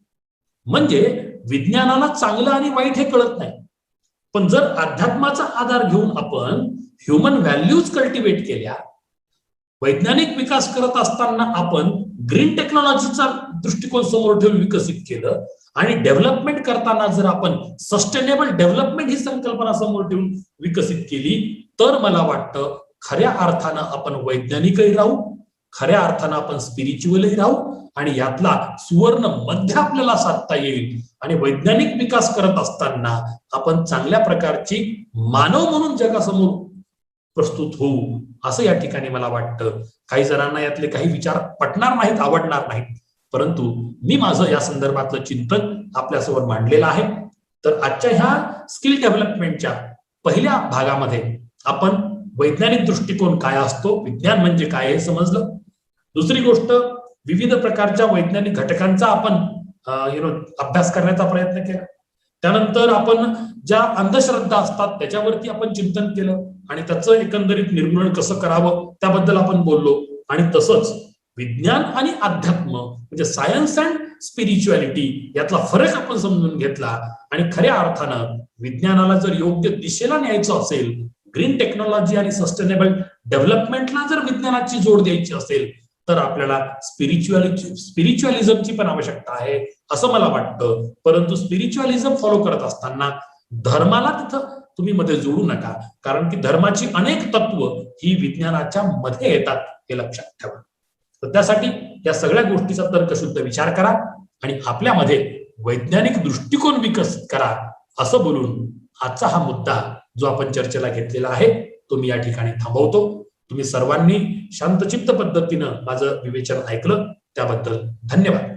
म्हणजे विज्ञानाला चांगलं आणि वाईट हे कळत नाही, पण जर अध्यात्माचा आधार घेऊन आपण ह्युमन व्हॅल्यूज कल्टिवेट केल्या, वैज्ञानिक विकास करत असताना आपण ग्रीन टेक्नॉलॉजीचा दृष्टिकोन समोर ठेवून विकसित केलं आणि डेव्हलपमेंट करताना जर आपण सस्टेनेबल डेव्हलपमेंट ही संकल्पना समोर ठेवून विकसित केली, तर मला वाटतं खऱ्या अर्थानं आपण वैज्ञानिकही राहू, खऱ्या अर्थानं आपण स्पिरिच्युअलही राहू आणि यातला सुवर्ण मध्य आपल्याला साधता येईल. आणि वैज्ञानिक विकास करत असताना आपण चांगल्या प्रकारची मानव म्हणून जगासमोर प्रस्तुत होऊ, असं या ठिकाणी मला वाटतं. काही जणांना यातले काही विचार पटणार नाहीत, आवडणार नाहीत, परंतु मी माझं या संदर्भातलं चिंतन आपल्यासमोर मांडलेलं आहे. तर आजच्या ह्या स्किल डेव्हलपमेंटच्या पहिल्या भागामध्ये आपण वैज्ञानिक दृष्टिकोन काय असतो, विज्ञान म्हणजे काय हे समजलं. दुसरी गोष्ट, विविध प्रकारच्या वैज्ञानिक घटकांचा आपण अभ्यास करण्याचा प्रयत्न केला. त्यानंतर आपण ज्या अंधश्रद्धा असतात त्याच्यावरती आपण चिंतन केलं आणि त्याचं एकंदरीत निर्मूलन कसं करावं त्याबद्दल आपण बोललो. आणि तसंच विज्ञान आणि अध्यात्म म्हणजे सायन्स अँड स्पिरिच्युअलिटी यातला फरक आपण समजून घेतला आणि खऱ्या अर्थानं विज्ञानाला जर योग्य दिशेला न्यायचं असेल, ग्रीन टेक्नॉलॉजी आणि सस्टेनेबल डेव्हलपमेंटला जर विज्ञानाची जोड द्यायची असेल तर आपल्याला स्पिरिच्युअलिझमची पण आवश्यकता आहे असं मला वाटतं. परंतु स्पिरिच्युअलिझम फॉलो करत असताना धर्माला तिथं तुम्ही मध्ये जोडू नका, कारण की धर्माची अनेक तत्व ही विज्ञानाच्या मध्ये येतात हे लक्षात ठेवा. तर त्यासाठी या सगळ्या गोष्टीचा तर्कशुद्ध विचार करा आणि आपल्यामध्ये वैज्ञानिक दृष्टिकोन विकसित करा असं बोलून आजचा हा मुद्दा जो आपण चर्चेला घेतलेला आहे तो मी या ठिकाणी थांबवतो. तुम्ही सर्वांनी शांतचित्त पद्धतीनं माझं विवेचन ऐकलं त्याबद्दल धन्यवाद.